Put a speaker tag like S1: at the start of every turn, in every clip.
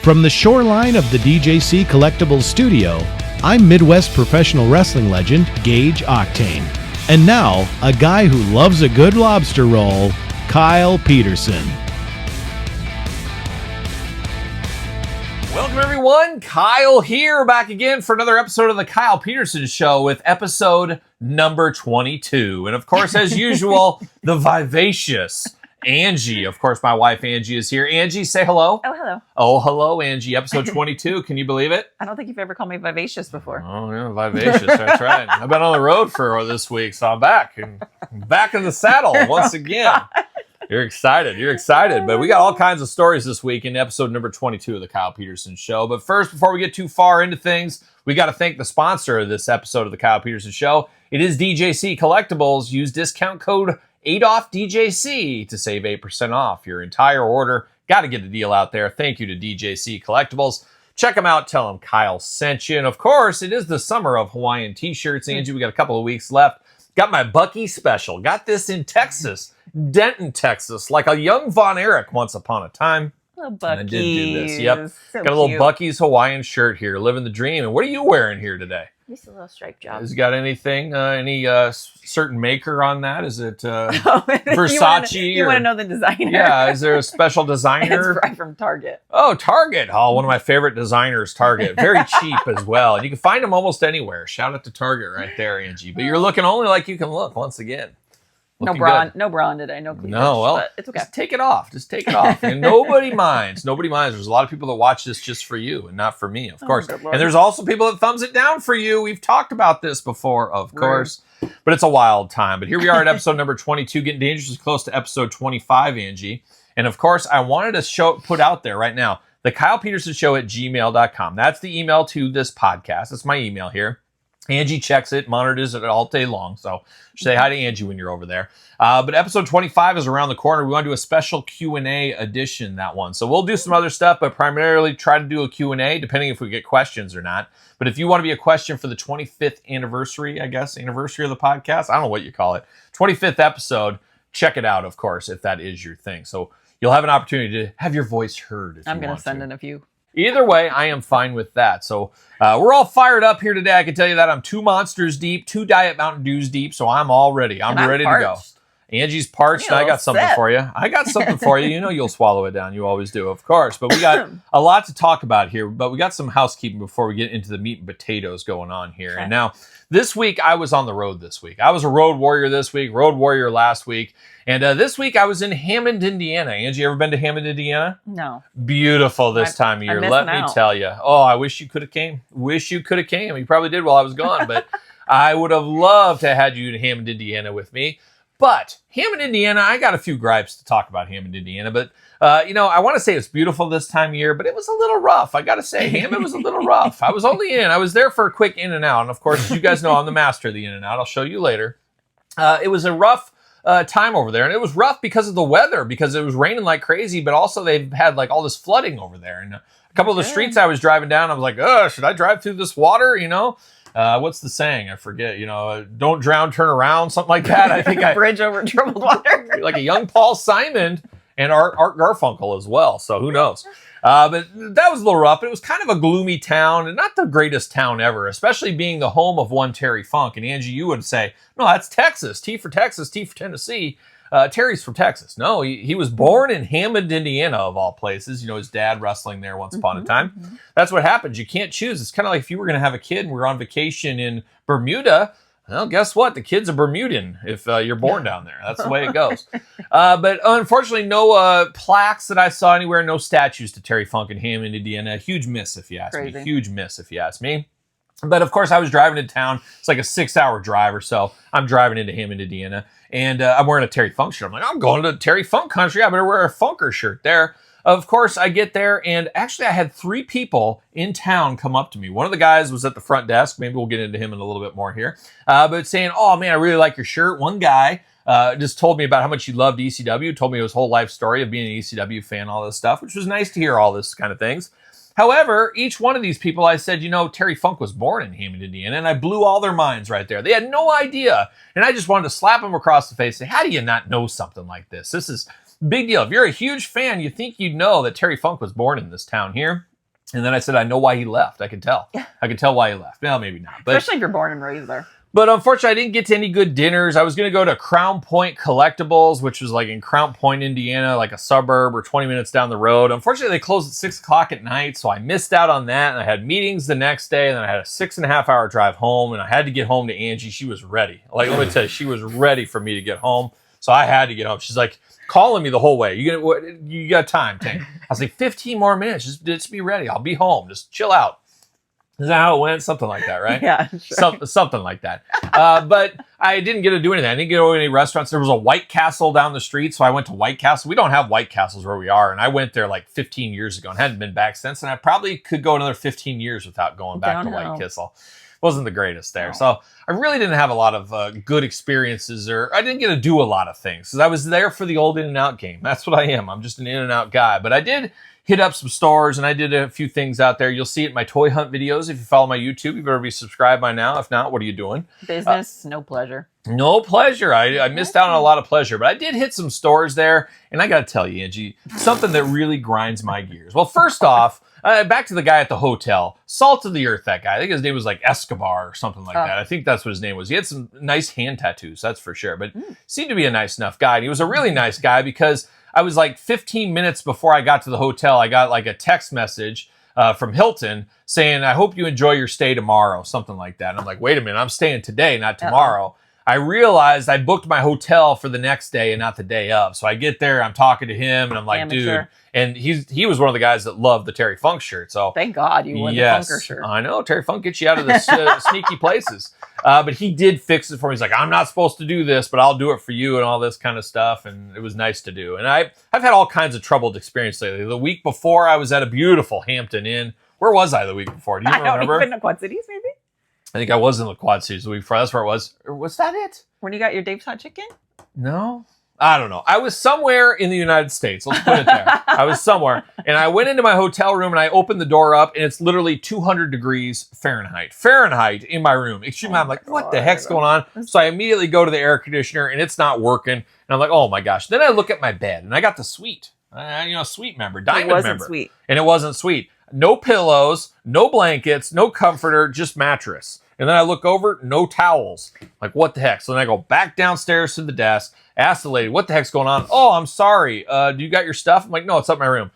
S1: From the shoreline of the DJC Collectibles studio, I'm Midwest professional wrestling legend Gage Octane. And now, a guy who loves a good lobster roll, Kyle Peterson.
S2: Welcome everyone, Kyle here, back again for another episode of the Kyle Peterson Show with episode number 22. And of course, as usual, the vivacious Angie. Of course, my wife Angie is here. Angie, say hello.
S3: Oh, hello.
S2: Oh, hello, Angie. Episode 22. Can you believe it?
S3: I don't think you've ever called me vivacious before.
S2: Oh, yeah, vivacious. That's right. I've been on the road for this week, so I'm back. And back in the saddle once again. You're excited. You're excited. But we got all kinds of stories this week in episode number 22 of the Kyle Peterson Show. But first, before we get too far into things, we got to thank the sponsor of this episode of the Kyle Peterson Show. It is DJC Collectibles. Use discount code ADOFFDJC to save 8% off your entire order. Got to get a deal out there. Thank you to DJC Collectibles. Check them out. Tell them Kyle sent you. And of course, it is the summer of Hawaiian t-shirts. Angie, we got a couple of weeks left. Got my Bucky special. Got this in Texas, Denton, Texas, like a young Von Erich once upon a time.
S3: Little Bucky's.
S2: And I did do this. Yep.
S3: So
S2: got a little
S3: cute.
S2: Bucky's Hawaiian shirt here, living the dream. And what are you wearing here today?
S3: Just a little stripe job.
S2: Has it got anything, any certain maker on that? Is it
S3: Oh,
S2: Versace?
S3: You want to know the designer?
S2: Yeah, is there a special designer?
S3: It's right from Target.
S2: Oh, Target. Oh, one of my favorite designers, Target. Very cheap as well. And you can find them almost anywhere. Shout out to Target right there, Angie. But you're looking only like you can look once again.
S3: No
S2: Looking
S3: bra,
S2: good.
S3: no bra on today, no cleavage.
S2: No, well,
S3: but it's okay.
S2: Just take it off. Just take it off. And nobody minds. Nobody minds. There's a lot of people that watch this just for you and not for me, of course.
S3: Good Lord.
S2: And there's also people that thumbs it down for you. We've talked about this before, of course. But it's a wild time. But here we are at episode number 22, getting dangerously close to episode 25, Angie. And of course, I wanted to put out there right now, the Kyle Peterson Show at gmail.com. That's the email to this podcast. That's my email here. Angie checks it, monitors it all day long. So say hi to Angie when you're over there. But episode 25 is around the corner. We want to do a special Q&A edition, that one. So we'll do some other stuff, but primarily try to do a Q&A, depending if we get questions or not. But if you want to be a question for the 25th anniversary, I guess, anniversary of the podcast, I don't know what you call it, 25th episode, check it out, of course, if that is your thing. So you'll have an opportunity to have your voice heard if
S3: I'm
S2: you
S3: going
S2: want
S3: to send in a few.
S2: Either way, I am fine with that. So we're all fired up here today. I can tell you that I'm 2 Monsters deep, 2 Diet Mountain Dews deep, so I'm all ready. I'm ready to go. Angie's parched, and I got something for you. I got something for you. You know you'll swallow it down. You always do, of course. But we got a lot to talk about here, but we got some housekeeping before we get into the meat and potatoes going on here.
S3: Okay.
S2: And now, this week, I was on the road this week. I was a road warrior this week, road warrior last week. And this week, I was in Hammond, Indiana. Angie, you ever been to Hammond, Indiana?
S3: No.
S2: Beautiful this time of year. Let me tell you. Oh, I wish you could have came. Wish you could have came. You probably did while I was gone, but I would have loved to have had you in Hammond, Indiana with me. But Hammond, Indiana, I got a few gripes to talk about Hammond, Indiana. But, I want to say it's beautiful this time of year, but it was a little rough. I got to say, Hammond was a little rough. I was only I was there for a quick in and out. And, of course, as you guys know, I'm the master of the in and out. I'll show you later. It was a rough time over there. And it was rough because of the weather, because it was raining like crazy. But also they've had like all this flooding over there. And a couple of the streets I was driving down, I was like, oh, should I drive through this water, What's the saying? I forget, don't drown, turn around, something like that. I think
S3: Bridge over troubled water.
S2: like a young Paul Simon and Art Garfunkel as well. So who knows? But that was a little rough. It was kind of a gloomy town and not the greatest town ever, especially being the home of one Terry Funk. And Angie, you would say, no, that's Texas. T for Texas, T for Tennessee. Terry's from Texas. No, he was born in Hammond, Indiana, of all places. His dad wrestling there once upon a time. That's what happens. You can't choose. It's kind of like if you were going to have a kid and we're on vacation in Bermuda. Well, guess what? The kid's a Bermudian if you're born down there. That's the way it goes. But unfortunately, no plaques that I saw anywhere. No statues to Terry Funk in Hammond, Indiana. A huge miss, if you ask me. Huge miss, if you ask me. But of course, I was driving to town. It's like a 6-hour drive or so. I'm driving into Hammond, Indiana, and I'm wearing a Terry Funk shirt. I'm like, I'm going to Terry Funk country. I better wear a Funker shirt there. Of course, I get there, and actually, I had 3 people in town come up to me. One of the guys was at the front desk. Maybe we'll get into him in a little bit more here. But saying, oh, man, I really like your shirt. One guy just told me about how much he loved ECW, told me his whole life story of being an ECW fan, all this stuff, which was nice to hear all this kind of things. However, each one of these people, I said, Terry Funk was born in Hammond, Indiana, and I blew all their minds right there. They had no idea. And I just wanted to slap them across the face and say, how do you not know something like this? This is a big deal. If you're a huge fan, you think you'd know that Terry Funk was born in this town here. And then I said, I know why he left. I could tell. I could tell why he left. Well, maybe not. But,
S3: Especially if you're born and raised there.
S2: But unfortunately, I didn't get to any good dinners. I was going to go to Crown Point Collectibles, which was like in Crown Point, Indiana, like a suburb or 20 minutes down the road. Unfortunately, they closed at 6 o'clock at night, so I missed out on that. And I had meetings the next day, and then I had a 6.5-hour drive home, and I had to get home to Angie. She was ready. Like, let me tell you, she was ready for me to get home. So I had to get home. She's like calling me the whole way. You got time, Tank? I was like, 15 more minutes. Just be ready. I'll be home. Just chill out. Is that how it went? Something like that, right?
S3: Yeah, sure.
S2: Something like that. But I didn't get to do anything. I didn't get to go to any restaurants. There was a White Castle down the street, so I went to White Castle. We don't have White Castles where we are, and I went there like 15 years ago and hadn't been back since, and I probably could go another 15 years without going back to White Castle. Wasn't the greatest there. No. So I really didn't have a lot of good experiences, or I didn't get to do a lot of things because I was there for the old In-N-Out game. That's what I am. I'm just an In-N-Out guy. But I did hit up some stores, and I did a few things out there. You'll see it in my toy hunt videos. If you follow my YouTube, you better be subscribed by now. If not, what are you doing?
S3: Business, no pleasure.
S2: No pleasure. I missed out on a lot of pleasure, but I did hit some stores there, and I got to tell you, Angie, something that really grinds my gears. Well, first off, back to the guy at the hotel. Salt of the earth, that guy. I think his name was like Escobar or something like that. I think that's what his name was. He had some nice hand tattoos, that's for sure, but seemed to be a nice enough guy. And he was a really nice guy because I was like 15 minutes before I got to the hotel, I got like a text message from Hilton saying, I hope you enjoy your stay tomorrow, something like that. And I'm like, wait a minute, I'm staying today, not tomorrow. I realized I booked my hotel for the next day and not the day of. So I get there, I'm talking to him, and I'm like, dude. And he was one of the guys that loved the Terry Funk shirt. So
S3: thank God you wore the Funker shirt.
S2: I know. Terry Funk gets you out of the sneaky places. But he did fix it for me. He's like, I'm not supposed to do this, but I'll do it for you and all this kind of stuff. And it was nice to do. And I've had all kinds of troubled experience lately. The week before, I was at a beautiful Hampton Inn. Where was I the week before? Do you remember?
S3: In the Quad Cities, maybe? I
S2: think I was in the Quad Cities the week before. That's where it was. Or was that it?
S3: When you got your Dave's Hot Chicken?
S2: No. I don't know. I was somewhere in the United States. Let's put it there. I was somewhere. And I went into my hotel room and I opened the door up and it's literally 200 degrees Fahrenheit. Fahrenheit in my room. Extreme. I'm like, what the heck's going on? So I immediately go to the air conditioner and it's not working. And I'm like, oh my gosh. Then I look at my bed and I got the suite. Suite member, diamond member.
S3: Sweet.
S2: And it wasn't sweet. No pillows, no blankets, no comforter, just mattress. And then I look over, no towels. Like, what the heck? So then I go back downstairs to the desk, ask the lady, what the heck's going on? Oh, I'm sorry. Do you got your stuff? I'm like, no, it's up in my room.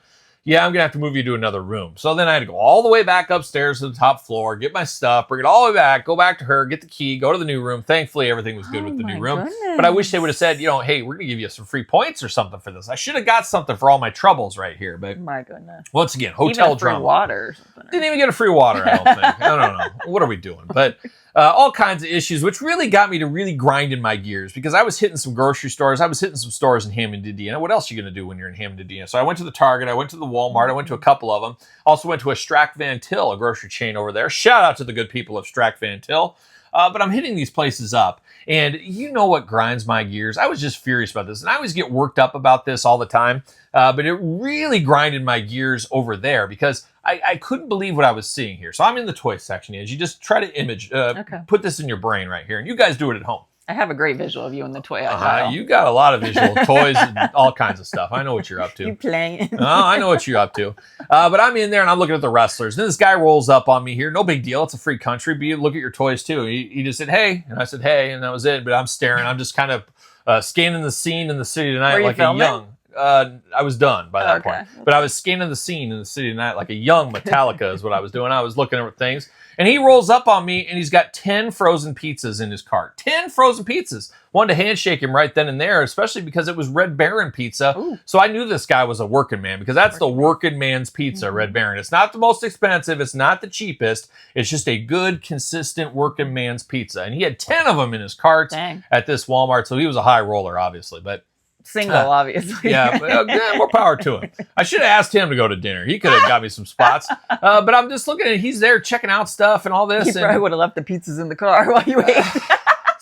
S2: Yeah, I'm going to have to move you to another room. So then I had to go all the way back upstairs to the top floor, get my stuff, bring it all the way back, go back to her, get the key, go to the new room. Thankfully, everything was good with the new room.
S3: Goodness.
S2: But I wish they would have said, hey, we're going to give you some free points or something for this. I should have got something for all my troubles right here. But
S3: my goodness.
S2: Once again, hotel
S3: even
S2: drama.
S3: Free water or something.
S2: Didn't even get a free water, I don't think. I don't know. What are we doing? But all kinds of issues, which really got me to really grind in my gears because I was hitting some grocery stores. I was hitting some stores in Hammond, Indiana. What else are you going to do when you're in Hammond, Indiana? So I went to the Target. I went to the Walmart. I went to a couple of them. Also went to a Strack Van Til, a grocery chain over there. Shout out to the good people of Strack Van Til. But I'm hitting these places up. And you know what grinds my gears? I was just furious about this. And I always get worked up about this all the time. But it really grinded my gears over there because I couldn't believe what I was seeing here. So I'm in the toy section. As you just try to put this in your brain right here. And you guys do it at home.
S3: I have a great visual of you in the toy aisle.
S2: You got a lot of visual toys and all kinds of stuff. I know what you're up to.
S3: You playing?
S2: I know what you're up to. But I'm in there and I'm looking at the wrestlers. Then this guy rolls up on me here. No big deal. It's a free country. But you look at your toys too. He just said, hey. And I said, hey. And that was it. But I'm staring. I'm just kind of scanning the scene in the city tonight like a young. I was done by that point. But I was scanning the scene in the city tonight like a young Metallica is what I was doing. I was looking at things. And he rolls up on me and he's got 10 frozen pizzas in his cart. 10 frozen pizzas. Wanted to handshake him right then and there, especially because it was Red Baron pizza. Ooh. So I knew this guy was a working man because that's the working man's pizza, Red Baron. It's not the most expensive. It's not the cheapest. It's just a good, consistent working man's pizza. And he had 10 of them in his carts at this Walmart. So he was a high roller, obviously. But
S3: single, obviously.
S2: Yeah, but, more power to him. I should have asked him to go to dinner. He could have got me some spots. But I'm just looking at he's there checking out stuff and all this.
S3: He probably would have left the pizzas in the car while you ate.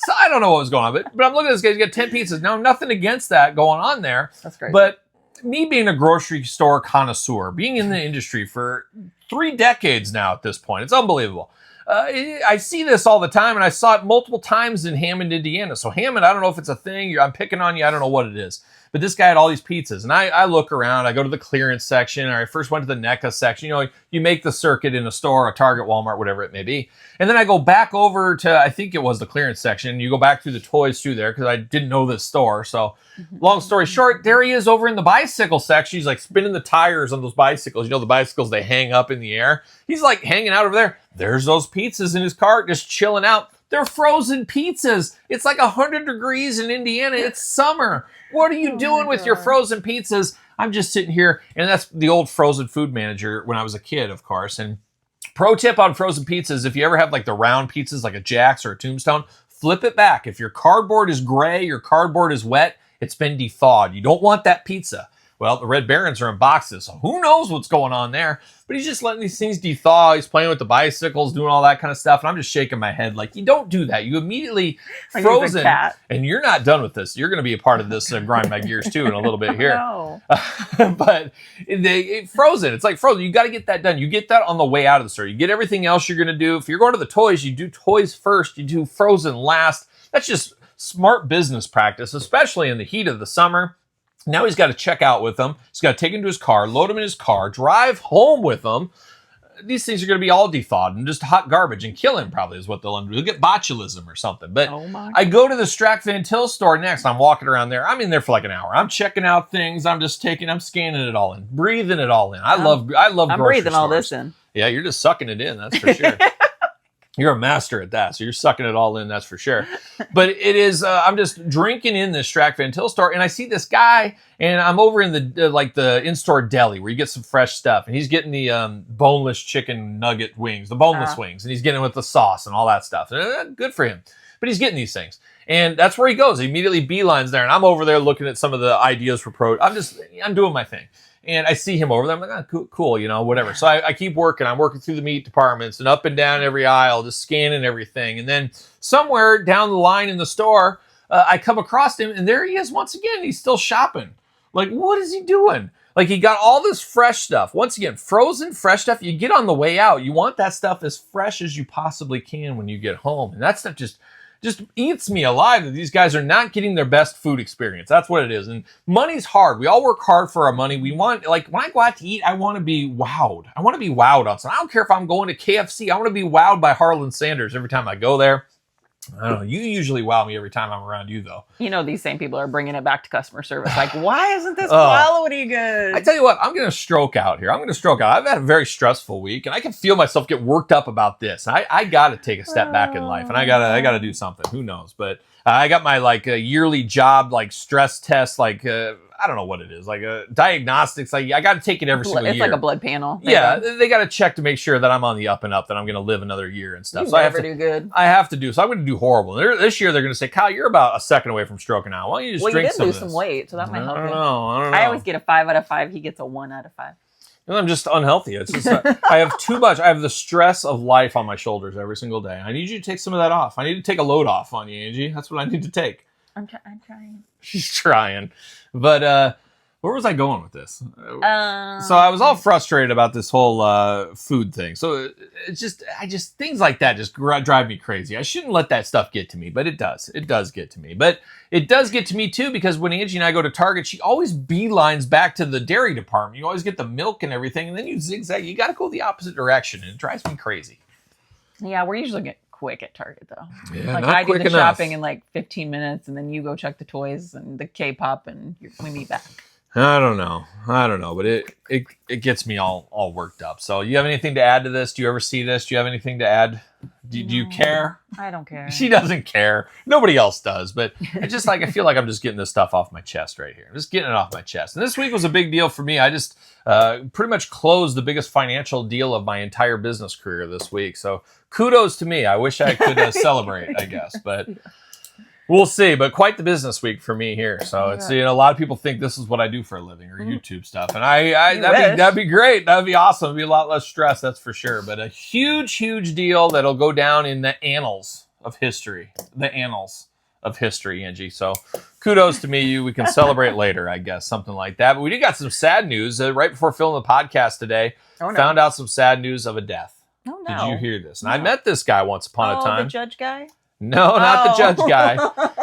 S2: So I don't know what was going on. But I'm looking at this guy. He's got 10 pizzas. Now, nothing against that going on there.
S3: That's great.
S2: But me being a grocery store connoisseur, being in the industry for 3 decades now at this point, it's unbelievable. I see this all the time, and I saw it multiple times in Hammond, Indiana. So Hammond, I don't know if it's a thing. I'm picking on you. I don't know what it is. But this guy had all these pizzas, and I look around. I go to the clearance section, or I first went to the NECA section. You know, you make the circuit in a store, a Target, Walmart, whatever it may be. And then I go back over to, I think it was the clearance section. You go back through the toys through there because I didn't know this store. So long story short, there he is over in the bicycle section. He's like spinning the tires on those bicycles. You know, the bicycles, they hang up in the air. He's like hanging out over there. There's those pizzas in his cart just chilling out. They're frozen pizzas. It's like 100 degrees in Indiana. It's summer. What are you doing with your frozen pizzas? I'm just sitting here, and that's the old frozen food manager when I was a kid, of course. And pro tip on frozen pizzas, if you ever have like the round pizzas like a Jakks or a Tombstone, flip it back. If your cardboard is gray, your cardboard is wet, it's been thawed. You don't want that pizza. Well, the Red Barons are in boxes, so who knows what's going on there. But he's just letting these things thaw. He's playing with the bicycles, doing all that kind of stuff. And I'm just shaking my head like, you don't do that. You immediately frozen. And you're not done with this. You're going to be a part of this grind my gears too in a little bit here.
S3: No.
S2: But frozen. It's like frozen. You got to get that done. You get that on the way out of the store. You get everything else you're going to do. If you're going to the toys, you do toys first. You do frozen last. That's just smart business practice, especially in the heat of the summer. Now he's got to check out with them. He's got to take him to his car, load him in his car, drive home with them. These things are going to be all thawed and just hot garbage and kill him probably is what they'll do. They'll get botulism or something. But I go to the Strack Van Til store next. I'm walking around there. I'm in there for like an hour. I'm checking out things. I'm scanning it all in, breathing it all in. I love
S3: I'm
S2: grocery
S3: breathing all
S2: stores.
S3: this in.
S2: Yeah, you're just sucking it in. That's for sure. You're a master at that, so you're sucking it all in, that's for sure. But it is, I'm just drinking in this Strack Van Til store, and I see this guy, and I'm over in the in-store deli where you get some fresh stuff, and he's getting the boneless chicken nugget wings, the boneless wings, and he's getting it with the sauce and all that stuff. And, good for him. But he's getting these things. And that's where he goes. He immediately beelines there, and I'm over there looking at some of the ideas for I'm doing my thing. And I see him over there. I'm like, oh, cool, you know, whatever. So I keep working. I'm working through the meat departments and up and down every aisle, just scanning everything. And then somewhere down the line in the store, I come across him, and there he is once again. He's still shopping. Like, what is he doing? Like, he got all this fresh stuff. Once again, frozen, fresh stuff. You get on the way out. You want that stuff as fresh as you possibly can when you get home. And that stuff just eats me alive that these guys are not getting their best food experience. That's what it is. And money's hard. We all work hard for our money. We want, like, when I go out to eat, I want to be wowed. I want to be wowed on something. I don't care if I'm going to KFC. I want to be wowed by Harlan Sanders every time I go there. I don't know. You usually wow me every time I'm around you, though.
S3: You know, these same people are bringing it back to customer service. Like, why isn't this quality good?
S2: I tell you what, I'm going to stroke out here. I've had a very stressful week, and I can feel myself get worked up about this. I got to take a step back in life, and I got to do something. Who knows? But I got my yearly job stress test I don't know what it is, diagnostics. I got to take it every single year.
S3: It's like a blood panel.
S2: Yeah, they got to check to make sure that I'm on the up and up, that I'm going to live another year and stuff.
S3: So I have to do good.
S2: I have to do. So I'm going to do horrible. This year they're going to say, Kyle, you're about a second away from stroking out. Why don't you just drink some of this?
S3: You did lose some weight, so that might help you.
S2: I don't know.
S3: I always get a 5 out of 5. He gets a 1 out of 5.
S2: And I'm just unhealthy. It's just I have too much. I have the stress of life on my shoulders every single day. I need you to take some of that off. I need to take a load off on you, Angie. That's what I need to take.
S3: I'm trying.
S2: She's trying. But where was I going with this? So I was all frustrated about this whole food thing. So things like that just drive me crazy. I shouldn't let that stuff get to me, but it does. It does get to me. But it does get to me too, because when Angie and I go to Target, she always beelines back to the dairy department. You always get the milk and everything, and then you zigzag. You got to go the opposite direction, and it drives me crazy.
S3: Yeah, we're usually get quick at Target though.
S2: Yeah,
S3: I do the shopping in 15 minutes, and then you go check the toys and the K-pop, and we meet back.
S2: I don't know, but it gets me all worked up. So, you have anything to add to this? Do you ever see this? Do you have anything to add? Do you care?
S3: I don't care.
S2: She doesn't care. Nobody else does. But I feel like I'm just getting this stuff off my chest right here. I'm just getting it off my chest. And this week was a big deal for me. I just pretty much closed the biggest financial deal of my entire business career this week. So kudos to me. I wish I could celebrate, I guess. But we'll see, but quite the business week for me here. So it's, a lot of people think this is what I do for a living, or YouTube stuff. And that'd be great. That'd be awesome. It'd be a lot less stress, that's for sure. But a huge, huge deal that'll go down in the annals of history. The annals of history, Angie. So kudos to me. We can celebrate later, I guess, something like that. But we did got some sad news right before filming the podcast today. Oh, no. Found out some sad news of a death.
S3: Oh, no.
S2: Did you hear this? And I met this guy once upon a time.
S3: The judge guy?
S2: No, not the judge guy.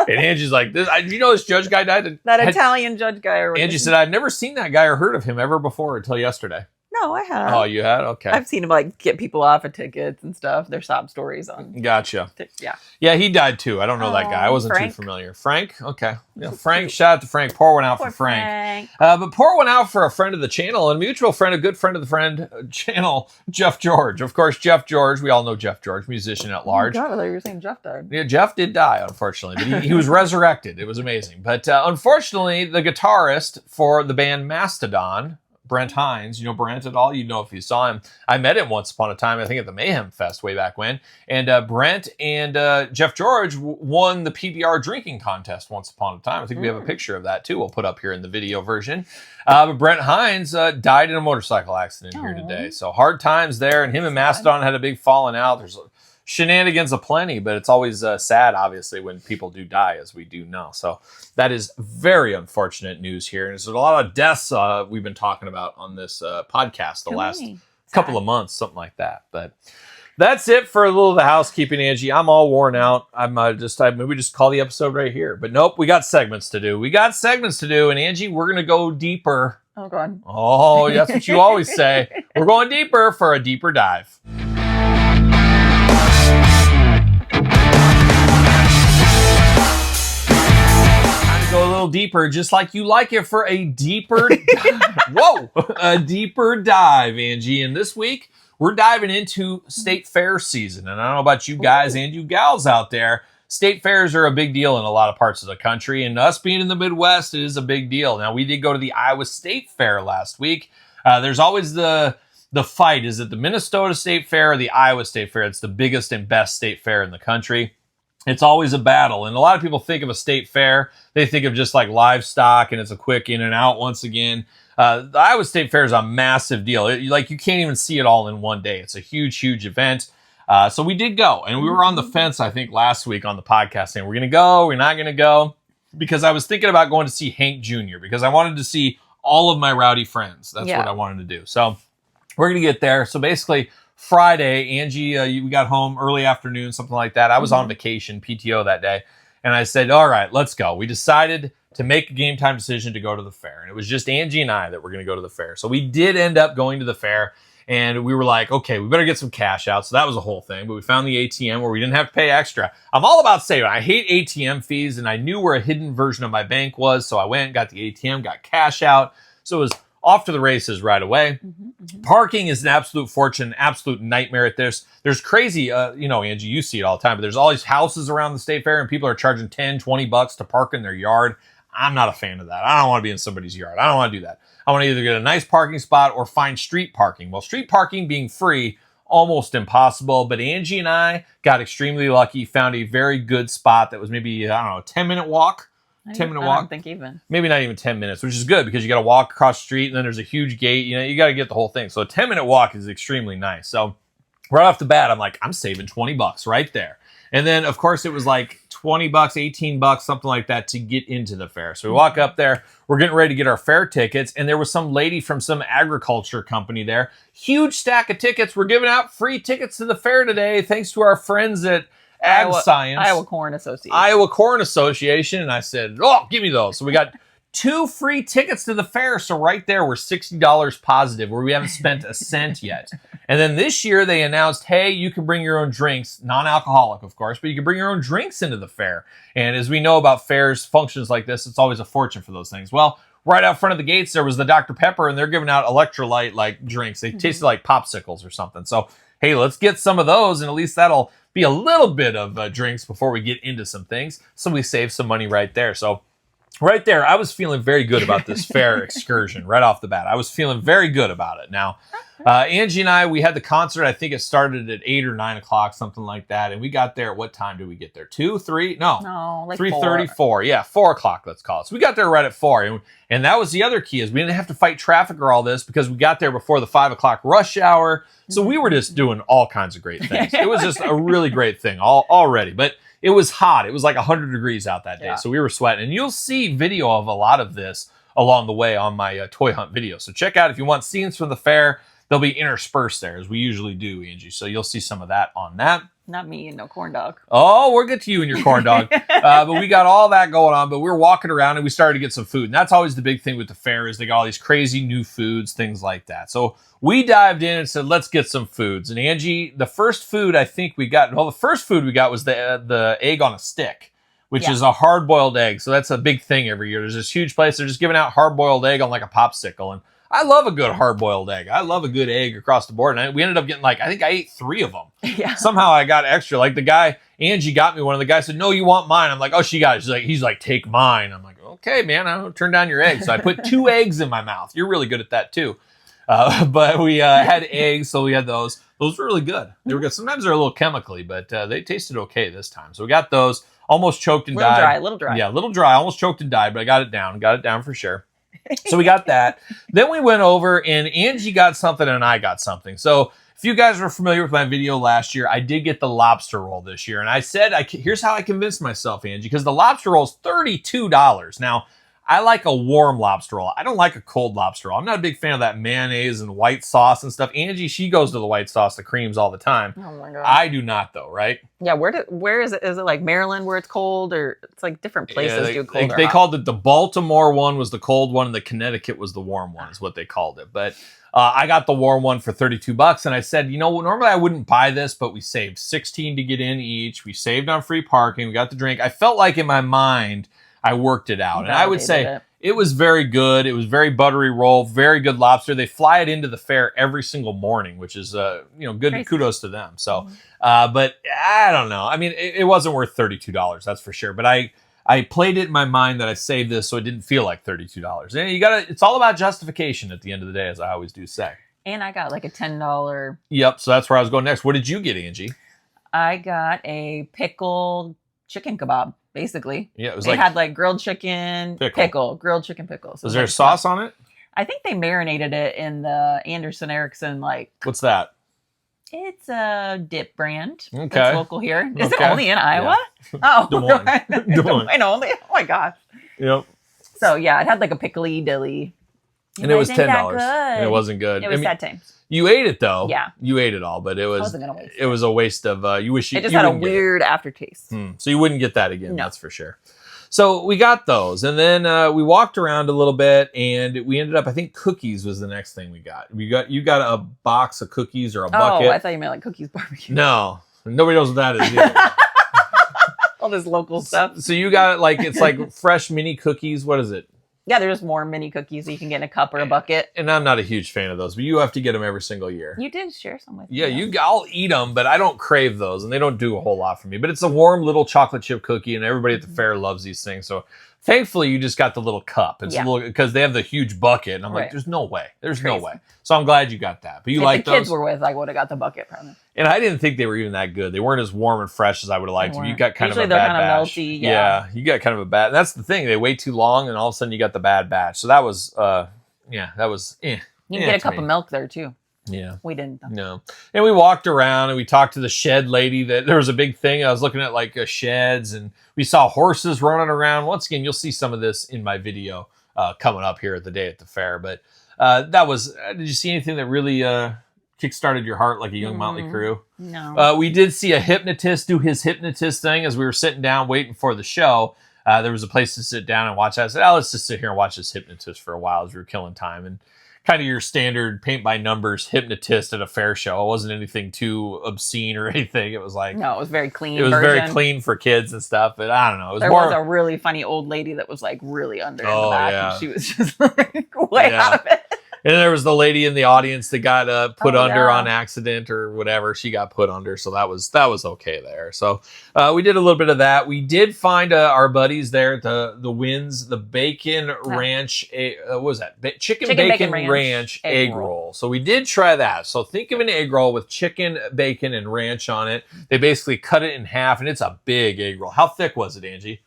S2: And Angie's like, you know this judge guy died?
S3: That Italian judge guy or whatever.
S2: Angie said, I'd never seen that guy or heard of him ever before until yesterday.
S3: No, I have.
S2: Oh, you had? Okay.
S3: I've seen him like get people off of tickets and stuff. Their sob stories on.
S2: Gotcha.
S3: Yeah.
S2: Yeah, he died too. I don't know that guy. I wasn't too familiar. Frank? Okay. Yeah, Frank, shout out to Frank. Pour one out for Frank. But pour one out for a friend of the channel and a mutual friend, a good friend of the friend channel, Jeff George. Of course, Jeff George. We all know Jeff George, musician at large.
S3: Oh, God, I thought you were saying Jeff died.
S2: Yeah, Jeff did die, unfortunately, but he was resurrected. It was amazing. But unfortunately, the guitarist for the band Mastodon, Brent Hines, you know Brent at all? You know if you saw him. I met him once upon a time, I think at the Mayhem Fest way back when. And Brent and Jeff George won the PBR drinking contest once upon a time. I think we have a picture of that too. We'll put up here in the video version. But Brent Hines died in a motorcycle accident here today. So hard times there. And him and Mastodon had a big falling out. There's shenanigans aplenty, but it's always sad, obviously, when people do die, as we do know. So that is very unfortunate news here. And there's a lot of deaths we've been talking about on this podcast the last couple of months, something like that. But that's it for a little of the housekeeping, Angie. I'm all worn out. Maybe just call the episode right here. But nope, we got segments to do. And Angie, we're going to go deeper.
S3: Oh, God.
S2: Oh, that's what you always say. We're going deeper for a deeper dive. Go a little deeper, just like you like it, for a deeper a deeper dive, Angie. And this week we're diving into state fair season. And I don't know about you guys and you gals out there, state fairs are a big deal in a lot of parts of the country, and us being in the Midwest, it is a big deal. Now, we did go to the Iowa State Fair last week. There's always the fight: is it the Minnesota State Fair or the Iowa State Fair? It's the biggest and best state fair in the country. It's always a battle. And a lot of people think of a state fair, they think of just like livestock and it's a quick in and out once again. The Iowa State Fair is a massive deal. You can't even see it all in one day. It's a huge, huge event. So we did go, and we were on the fence, I think, last week on the podcast saying, we're going to go, we're not going to go, because I was thinking about going to see Hank Jr., because I wanted to see all of my rowdy friends. That's what I wanted to do. So we're going to get there. So basically, Friday, Angie, we got home early afternoon, something like that. I was on vacation, PTO that day, and I said, all right, let's go. We decided to make a game time decision to go to the fair, and it was just Angie and I that were going to go to the fair. So we did end up going to the fair, and we were like, okay, we better get some cash out. So that was a whole thing, but we found the ATM where we didn't have to pay extra. I'm all about saving. I hate ATM fees, and I knew where a hidden version of my bank was, so I went, got the ATM, got cash out. So it was off to the races right away. Parking is an absolute fortune, absolute nightmare at this. There's crazy, Angie, you see it all the time, but there's all these houses around the state fair and people are charging $10-$20 to park in their yard. I'm not a fan of that. I don't want to be in somebody's yard. I don't want to do that. I want to either get a nice parking spot or find street parking. Well, street parking being free, almost impossible, but Angie and I got extremely lucky, found a very good spot that was maybe, a 10-minute walk. 10-minute walk.
S3: I don't think even.
S2: Maybe not even 10 minutes, which is good because you got to walk across the street and then there's a huge gate. You got to get the whole thing. So a 10-minute walk is extremely nice. So right off the bat, I'm like, I'm saving $20 right there. And then, of course, it was like $20, $18, something like that to get into the fair. So we walk up there. We're getting ready to get our fair tickets. And there was some lady from some agriculture company there. Huge stack of tickets. We're giving out free tickets to the fair today thanks to our friends at
S3: Iowa Corn Association.
S2: And I said, oh, give me those. So we got 2 free tickets to the fair. So right there, we're $60 positive, where we haven't spent a cent yet. And then this year they announced, hey, you can bring your own drinks, non-alcoholic, of course, but you can bring your own drinks into the fair. And as we know about fairs, functions like this, it's always a fortune for those things. Well, right out front of the gates, there was the Dr. Pepper, and they're giving out electrolyte-like drinks. They tasted like popsicles or something. So, hey, let's get some of those, and at least that'll be a little bit of drinks before we get into some things. So we save some money right there. So right there, I was feeling very good about this fair excursion right off the bat. I was feeling very good about it. Now, Angie and I, we had the concert. I think it started at 8 or 9 o'clock, something like that. And we got there. What time did we get there? 2, 3? No,
S3: like
S2: 3:34. Yeah, 4 o'clock, let's call it. So we got there right at 4. And that was the other key, is we didn't have to fight traffic or all this because we got there before the 5 o'clock rush hour. So we were just doing all kinds of great things. It was just a really great thing already. But it was hot. It was like 100 degrees out that day. Yeah. So we were sweating. And you'll see video of a lot of this along the way on my Toy Hunt video. So check out if you want scenes from the fair. they'll be interspersed there, as we usually do, Angie. So you'll see some of that on that.
S3: Not me and no corn dog.
S2: Oh, we'll get to you and your corn dog. But we got all that going on. But we were walking around and we started to get some food. And that's always the big thing with the fair is they got all these crazy new foods, things like that. So we dived in and said, let's get some foods. And Angie, the first food I think we got, well, the first food we got was the egg on a stick, which is a hard-boiled egg. So that's a big thing every year. There's this huge place. They're just giving out hard-boiled egg on like a popsicle. And I love a good hard-boiled egg. I love a good egg across the board. And we ended up getting I think I ate 3 of them.
S3: Yeah.
S2: Somehow I got extra. Like the guy, Angie got me one. Of the guys said, no, you want mine. I'm like, oh, she got it. He's like, take mine. I'm like, okay, man, I'll turn down your egg. So I put 2 eggs in my mouth. You're really good at that too. But we had eggs, so we had those. Those were really good. They were good. Sometimes they're a little chemically, but they tasted okay this time. So we got those. Almost choked and died.
S3: A little dry.
S2: Yeah, a little dry. Almost choked and died, but I got it down. Got it down for sure. So we got that. Then we went over and Angie got something and I got something. So if you guys were familiar with my video last year, I did get the lobster roll this year. And I said, here's how I convinced myself, Angie, because the lobster roll is $32. Now, I like a warm lobster roll. I don't like a cold lobster roll. I'm not a big fan of that mayonnaise and white sauce and stuff. Angie, she goes to the white sauce, the creams all the time.
S3: Oh my God.
S2: I do not though, right?
S3: Yeah, where is it? Is it like Maryland where it's cold, or it's like different places do cold?
S2: They called it the Baltimore one was the cold one, and the Connecticut was the warm one, is what they called it. But I got the warm one for $32, and I said, normally I wouldn't buy this, but we saved $16 to get in each. We saved on free parking. We got the drink. I felt like in my mind I worked it out, and I would say it was very good. It was very buttery roll, very good lobster. They fly it into the fair every single morning, which is good. Crazy. Kudos to them. So, but I don't know. I mean, it wasn't worth $32, that's for sure. But I played it in my mind that I saved this so it didn't feel like $32. And it's all about justification at the end of the day, as I always do say. And
S3: I got like a $10.
S2: Yep. So that's where I was going next. What did you get, Angie?
S3: I got a pickled chicken kebab. Basically,
S2: yeah, it was
S3: they had like grilled chicken pickle, grilled chicken pickle. So
S2: was there a sauce on it?
S3: I think they marinated it in the Anderson Erickson.
S2: What's that?
S3: It's a dip brand.
S2: Okay,
S3: it's local here. Is it only in Iowa? Yeah. Oh,
S2: Des Moines.
S3: Des Moines only. Oh my gosh.
S2: Yep.
S3: So yeah, it had like a pickly dilly,
S2: and it was $10. And it wasn't good.
S3: It was sad times.
S2: You ate it though.
S3: Yeah.
S2: You ate it all, but it was
S3: it
S2: was a waste of you wish you
S3: it just had a weird aftertaste.
S2: So you wouldn't get that again, that's for sure. So we got those, and then we walked around a little bit, and we ended up, I think cookies was the next thing we got. You got a box of cookies or a bucket.
S3: Oh, I thought you meant like cookies barbecue.
S2: No. Nobody knows what that is either.
S3: All this local stuff.
S2: So you got it's like fresh mini cookies. What is it?
S3: Yeah, there's more mini cookies that you can get in a cup or a bucket.
S2: And I'm not a huge fan of those, but you have to get them every single year.
S3: You did share some with me.
S2: Yeah, I'll eat them, but I don't crave those, and they don't do a whole lot for me. But it's a warm little chocolate chip cookie, and everybody at the fair loves these things. So thankfully, you just got the little cup. It's a little, because they have the huge bucket, and I'm like, there's no way. There's no way. So I'm glad you got that. But you like those?
S3: If the kids were with, I would have got the bucket probably.
S2: And I didn't think they were even that good. They weren't as warm and fresh as I would have liked them. You got kind
S3: Usually
S2: of a bad batch.
S3: Usually they're kind of melty.
S2: Yeah, you got kind of a bad. And that's the thing. They wait too long, and all of a sudden you got the bad batch. So that was, that was.
S3: You can get a cup of milk there too.
S2: Yeah.
S3: We didn't though.
S2: No. And we walked around and we talked to the shed lady. That there was a big thing. I was looking at sheds, and we saw horses running around. Once again, you'll see some of this in my video coming up here at the day at the fair. But that was, did you see anything that really kickstarted your heart like a young Motley Crew?
S3: No.
S2: We did see a hypnotist do his hypnotist thing as we were sitting down waiting for the show. There was a place to sit down and watch that. I said, let's just sit here and watch this hypnotist for a while as we were killing time. And kind of your standard paint by numbers hypnotist at a fair show. It wasn't anything too obscene or anything. It was like,
S3: no, it was very clean.
S2: It was very clean for kids and stuff. But I don't know.
S3: There was a really funny old lady that was like really under in the back.
S2: Yeah.
S3: And she was just like way out of it.
S2: And there was the lady in the audience that got put under on accident or whatever. She got put under, so that was okay there. So we did a little bit of that. We did find our buddies there at the Wins, the Bacon Ranch. What was that? Chicken Bacon Ranch egg roll. So we did try that. So think of an egg roll with chicken, bacon, and ranch on it. They basically cut it in half, and it's a big egg roll. How thick was it, Angie?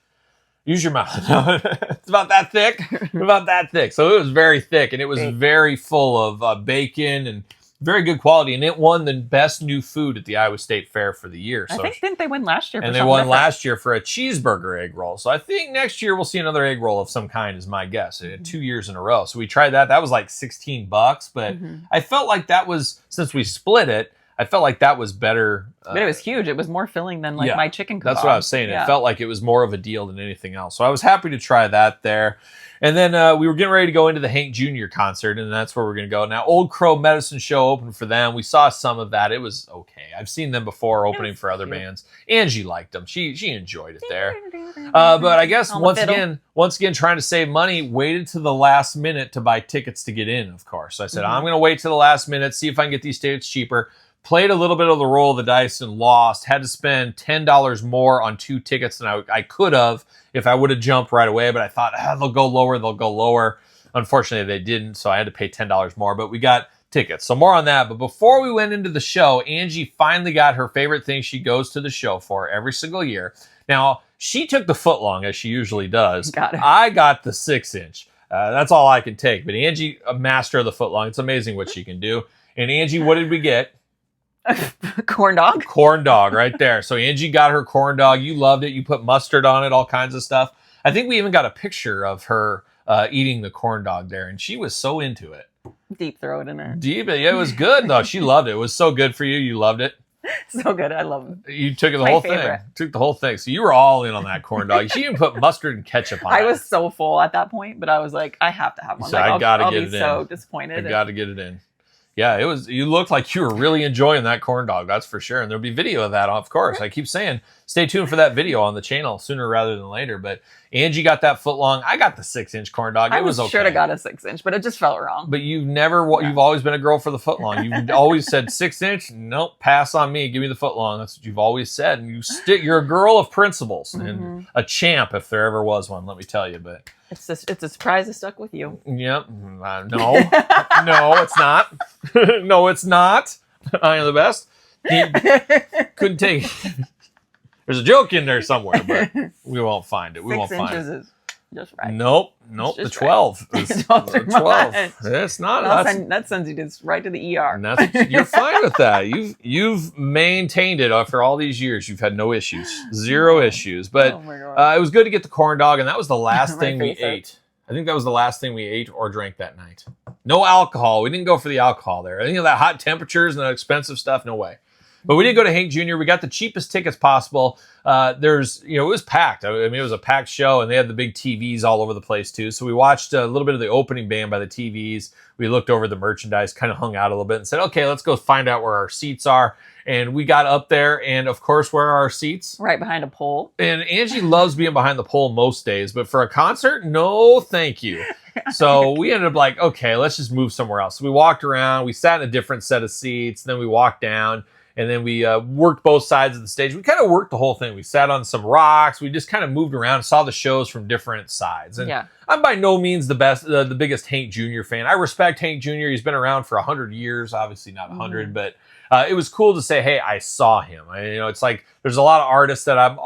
S2: Use your mouth. It's about that thick. About that thick. So it was very thick, and it was very full of bacon and very good quality, and it won the best new food at the Iowa State Fair for the year.
S3: I
S2: So
S3: think didn't they win last year? For
S2: and they
S3: something
S2: won
S3: different?
S2: last year for a cheeseburger egg roll. So I think next year we'll see another egg roll of some kind, is my guess. 2 years in a row. So we tried that. That was like $16, but I felt like that was, since we split it, I felt like that was better.
S3: But it was huge. It was more filling than like my chicken kebab.
S2: That's what I was saying. It felt like it was more of a deal than anything else. So I was happy to try that there. And then we were getting ready to go into the Hank Jr. concert, and that's where we're going to go. Now, Old Crow Medicine Show opened for them. We saw some of that. It was okay. I've seen them before opening for other bands. Angie liked them. She enjoyed it there. But I guess once again, trying to save money, waited to the last minute to buy tickets to get in, of course. So I said, I'm going to wait to the last minute, see if I can get these tickets cheaper. Played a little bit of the roll of the dice and lost. Had to spend $10 more on 2 tickets than I could have if I would have jumped right away. But I thought, they'll go lower. Unfortunately, they didn't, so I had to pay $10 more. But we got tickets. So more on that. But before we went into the show, Angie finally got her favorite thing she goes to the show for every single year. Now, she took the footlong, as she usually does. I got the 6-inch. That's all I can take. But Angie, a master of the footlong. It's amazing what she can do. And Angie, what did we get?
S3: Corn dog.
S2: Corn dog right there. So Angie got her corn dog. You loved it. You put mustard on it, all kinds of stuff. I think we even got a picture of her eating the corn dog there, and she was so into it.
S3: Deep throat in her.
S2: Yeah, it was good though. She loved it. It was so good for you. You loved it.
S3: So good. I love it.
S2: You took the whole thing. Took the whole thing. So you were all in on that corn dog. She even put mustard and ketchup on it.
S3: I was so full at that point, but I was like, I have to have one.
S2: So
S3: like,
S2: I gotta get it in.
S3: I'll be so disappointed.
S2: I got to get it in. Yeah, it was. You looked like you were really enjoying that corn dog. That's for sure. And there'll be video of that, of course. I keep saying, stay tuned for that video on the channel sooner rather than later. But Angie got that footlong. I got the 6-inch corn dog. It was okay.
S3: I should have got a 6-inch, but it just felt wrong.
S2: But you've always been a girl for the footlong. You've always said 6-inch. Nope, pass on me. Give me the footlong. That's what you've always said. And you're a girl of principles and a champ if there ever was one. Let me tell you. But
S3: it's a surprise that stuck with you.
S2: Yep. No, no, it's not. No, it's not. I am the best. He couldn't take. There's a joke in there somewhere, but we won't find it. We won't find it. 6 inches is just right. Nope. The 12.
S3: Right.
S2: It's 12. It's not.
S3: That sends you right to the ER.
S2: And you're fine with that. You've maintained it after all these years. You've had no issues, 0 issues. But it was good to get the corn dog, and that was the last thing we ate. I think that was the last thing we ate or drank that night. No alcohol. We didn't go for the alcohol there. I think that hot temperatures and that expensive stuff. No way. But we did go to Hank Jr. We got the cheapest tickets possible. It was packed. I mean, it was a packed show, and they had the big TVs all over the place too. So we watched a little bit of the opening band by the TVs. We looked over the merchandise, kind of hung out a little bit, and said, "Okay, let's go find out where our seats are." And we got up there, and of course, where are our seats?
S3: Right behind a pole.
S2: And Angie loves being behind the pole most days, but for a concert, no, thank you. So we ended up like, okay, let's just move somewhere else. So we walked around. We sat in a different set of seats. Then we walked down. And then we worked both sides of the stage. We kind of worked the whole thing. We sat on some rocks. We just kind of moved around and saw the shows from different sides. And I'm by no means the biggest Hank Jr. fan. I respect Hank Jr. He's been around for 100 years. Obviously not 100, but it was cool to say, hey, I saw him. It's like there's a lot of artists that I'm,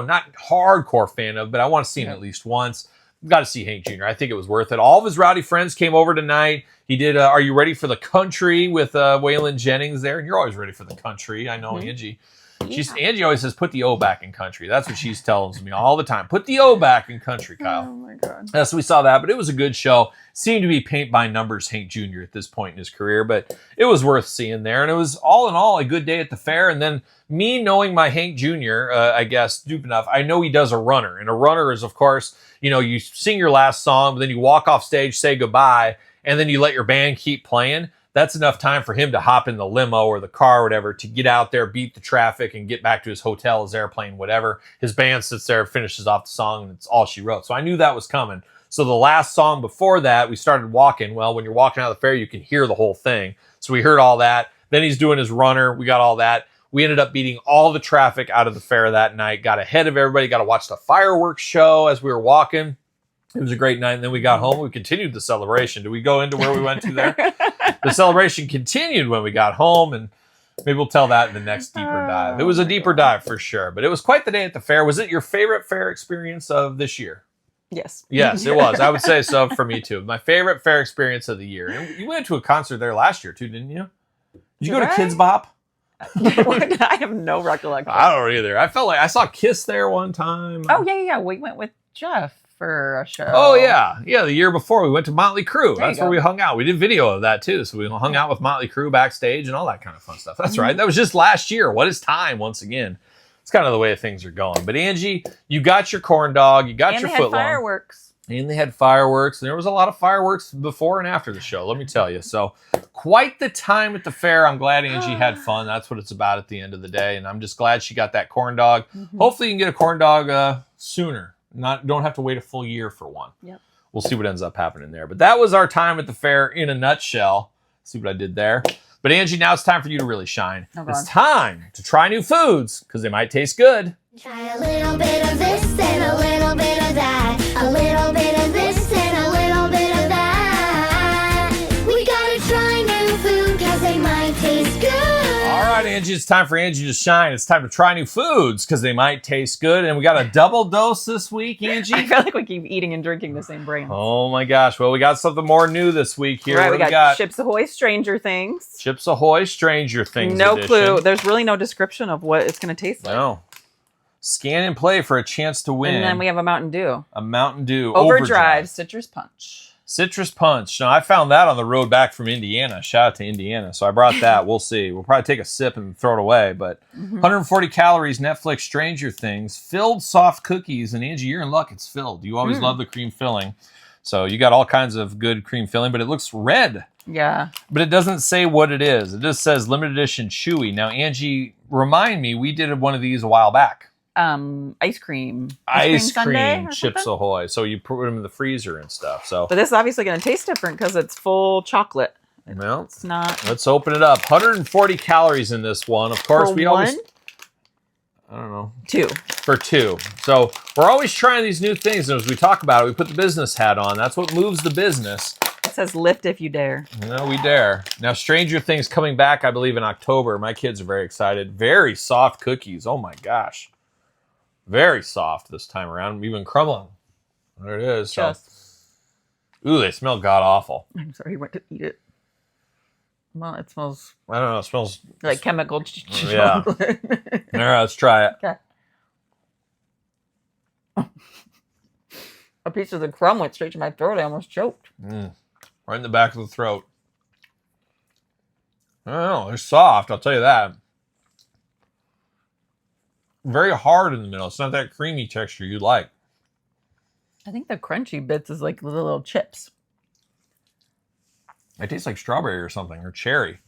S2: not hardcore fan of, but I want to see him at least once. Got to see Hank Jr. I think it was worth it. All of his rowdy friends came over tonight. He did Are You Ready for the Country with Waylon Jennings there. And you're always ready for the country. I know Angie. Angie always says, put the O back in country. That's what she's telling me all the time. Put the O back in country, Kyle.
S3: Oh, my God.
S2: So we saw that, but it was a good show. Seemed to be paint by numbers Hank Jr. at this point in his career, but it was worth seeing there. And it was all in all a good day at the fair. And then me knowing my Hank Jr., I guess, dupe enough, I know he does a runner. And a runner is, of course, you sing your last song, but then you walk off stage, say goodbye, and then you let your band keep playing. That's enough time for him to hop in the limo or the car or whatever to get out there, beat the traffic, and get back to his hotel, his airplane, whatever. His band sits there, finishes off the song, and it's all she wrote. So I knew that was coming. So the last song before that, we started walking. Well, when you're walking out of the fair, you can hear the whole thing. So we heard all that. Then he's doing his runner. We got all that. We ended up beating all the traffic out of the fair that night, got ahead of everybody, got to watch the fireworks show as we were walking. It was a great night. And then we got home. We continued the celebration. Did we go into where we went to there? The celebration continued when we got home, and maybe we'll tell that in the next deeper dive. It was a deeper dive for sure, but it was quite the day at the fair. Was it your favorite fair experience of this year?
S3: Yes.
S2: Yes, it was. I would say so for me too. My favorite fair experience of the year. And you went to a concert there last year too, didn't you? Did you go to Kids Bop?
S3: I have no recollection.
S2: I don't either. I felt like I saw Kiss there one time.
S3: Oh, yeah. We went with Jeff for a show.
S2: Oh, yeah. Yeah, the year before we went to Motley Crue.
S3: There you
S2: That's where
S3: go.
S2: we hung out. We did video of that, too. So we hung out with Motley Crue backstage and all that kind of fun stuff. That's right. That was just last year. What is time, once again? It's kind of the way things are going. But, Angie, you got your corn dog. You got
S3: And
S2: your
S3: they had
S2: footlong.
S3: fireworks.
S2: And they had fireworks. And there was a lot of fireworks before and after the show, let me tell you. So quite the time at the fair. I'm glad Angie had fun. That's what it's about at the end of the day. And I'm just glad she got that corn dog. Hopefully you can get a corn dog sooner. Don't have to wait a full year for one.
S3: Yep.
S2: We'll see what ends up happening there. But that was our time at the fair in a nutshell. See what I did there? But Angie, now it's time for you to really shine.
S3: Oh, God.
S2: It's time to try new foods because they might taste good.
S4: Try a little bit of this and a little bit of that. A little bit of this and a little bit of that. We gotta try new food cause they might taste good.
S2: All right, Angie, it's time for Angie to shine. It's time to try new foods because they might taste good. And we got a double dose this week, Angie.
S3: I feel like we keep eating and drinking the same brand.
S2: Oh my gosh. Well, we got something more new this week here.
S3: Right,
S2: What
S3: we
S2: do
S3: got Chips Ahoy Stranger Things.
S2: Chips Ahoy Stranger Things
S3: No
S2: edition.
S3: clue. There's really no description of what it's going to taste like.
S2: No. Scan and play for a chance to win.
S3: And then we have a Mountain Dew.
S2: a Mountain Dew
S3: Overdrive Citrus Punch.
S2: Citrus Punch. Now, I found that on the road back from Indiana. Shout out to Indiana. So I brought that. We'll see. We'll probably take a sip and throw it away. But 140 calories, Netflix Stranger Things, filled soft cookies. And Angie, you're in luck. It's filled. You always love the cream filling. So you got all kinds of good cream filling, but it looks red.
S3: Yeah.
S2: But it doesn't say what it is. It just says limited edition chewy. Now, Angie, remind me, we did one of these a while back.
S3: Ice cream.
S2: Ice
S3: sundae
S2: cream
S3: or
S2: Chips
S3: something?
S2: Ahoy. So you put them in the freezer and stuff. So,
S3: But this is obviously going to taste different because it's full chocolate.
S2: well,
S3: It's not.
S2: let's open it up. 140 calories in this one. Of course,
S3: For
S2: we
S3: one?
S2: always, I don't know,
S3: Two.
S2: for two. So we're always trying these new things. And as we talk about it, we put the business hat on. That's what moves the business.
S3: It says lift if you dare.
S2: No, we dare. Now, Stranger Things coming back, I believe, in October. My kids are very excited. Very soft cookies. Oh my gosh. Very soft this time around, even crumbling. There it is. So, ooh, they smell god awful.
S3: I'm sorry, you went to eat it. Well, it smells
S2: I don't know. It smells
S3: like chemical
S2: Yeah.
S3: chocolate.
S2: All right, let's try it.
S3: Okay. A piece of the crumb went straight to my throat. I almost choked.
S2: Right in the back of the throat. I don't know. They're soft. I'll tell you that. Very hard in the middle. It's not that creamy texture you like.
S3: I think the crunchy bits is like the little chips.
S2: It tastes like strawberry or something, or cherry.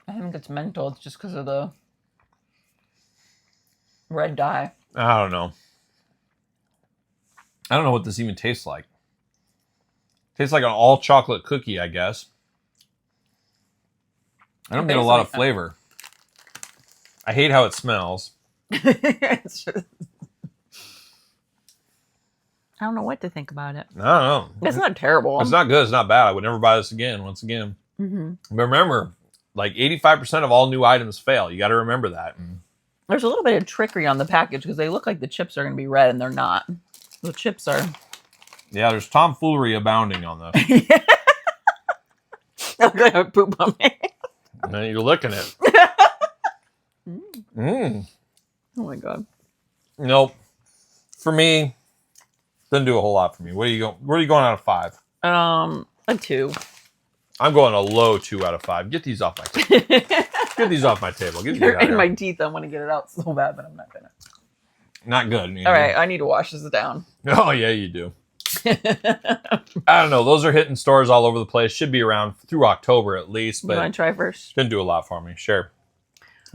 S3: I think it's mental. It's just because of the red dye.
S2: I don't know. I don't know what this even tastes like. Tastes like an all chocolate cookie, I guess. I don't get a lot of flavor. I hate how it smells.
S3: It's just... I don't know what to think about it.
S2: I don't know.
S3: It's not terrible.
S2: It's not good. It's not bad. I would never buy this again, once again. But remember, like 85% of all new items fail. You got to remember that.
S3: There's a little bit of trickery on the package because they look like the chips are going to be red and they're not. The chips are.
S2: Yeah, there's tomfoolery abounding on this.
S3: I'm going to poop on me.
S2: And then you're licking it.
S3: Oh my God.
S2: Nope. For me, doesn't do a whole lot for me. Where are you going out of 5?
S3: A 2.
S2: I'm going a low 2 out of 5. Get these off my table. Get these off my table. Get these
S3: They're
S2: out
S3: in
S2: here.
S3: my teeth. I want to get it out so bad, but I'm not going to.
S2: Not good.
S3: All right, I need to wash this down.
S2: Oh, yeah, you do. I don't know. Those are hitting stores all over the place. Should be around through October at least.
S3: You
S2: But
S3: want to try first?
S2: didn't do a lot for me. Sure.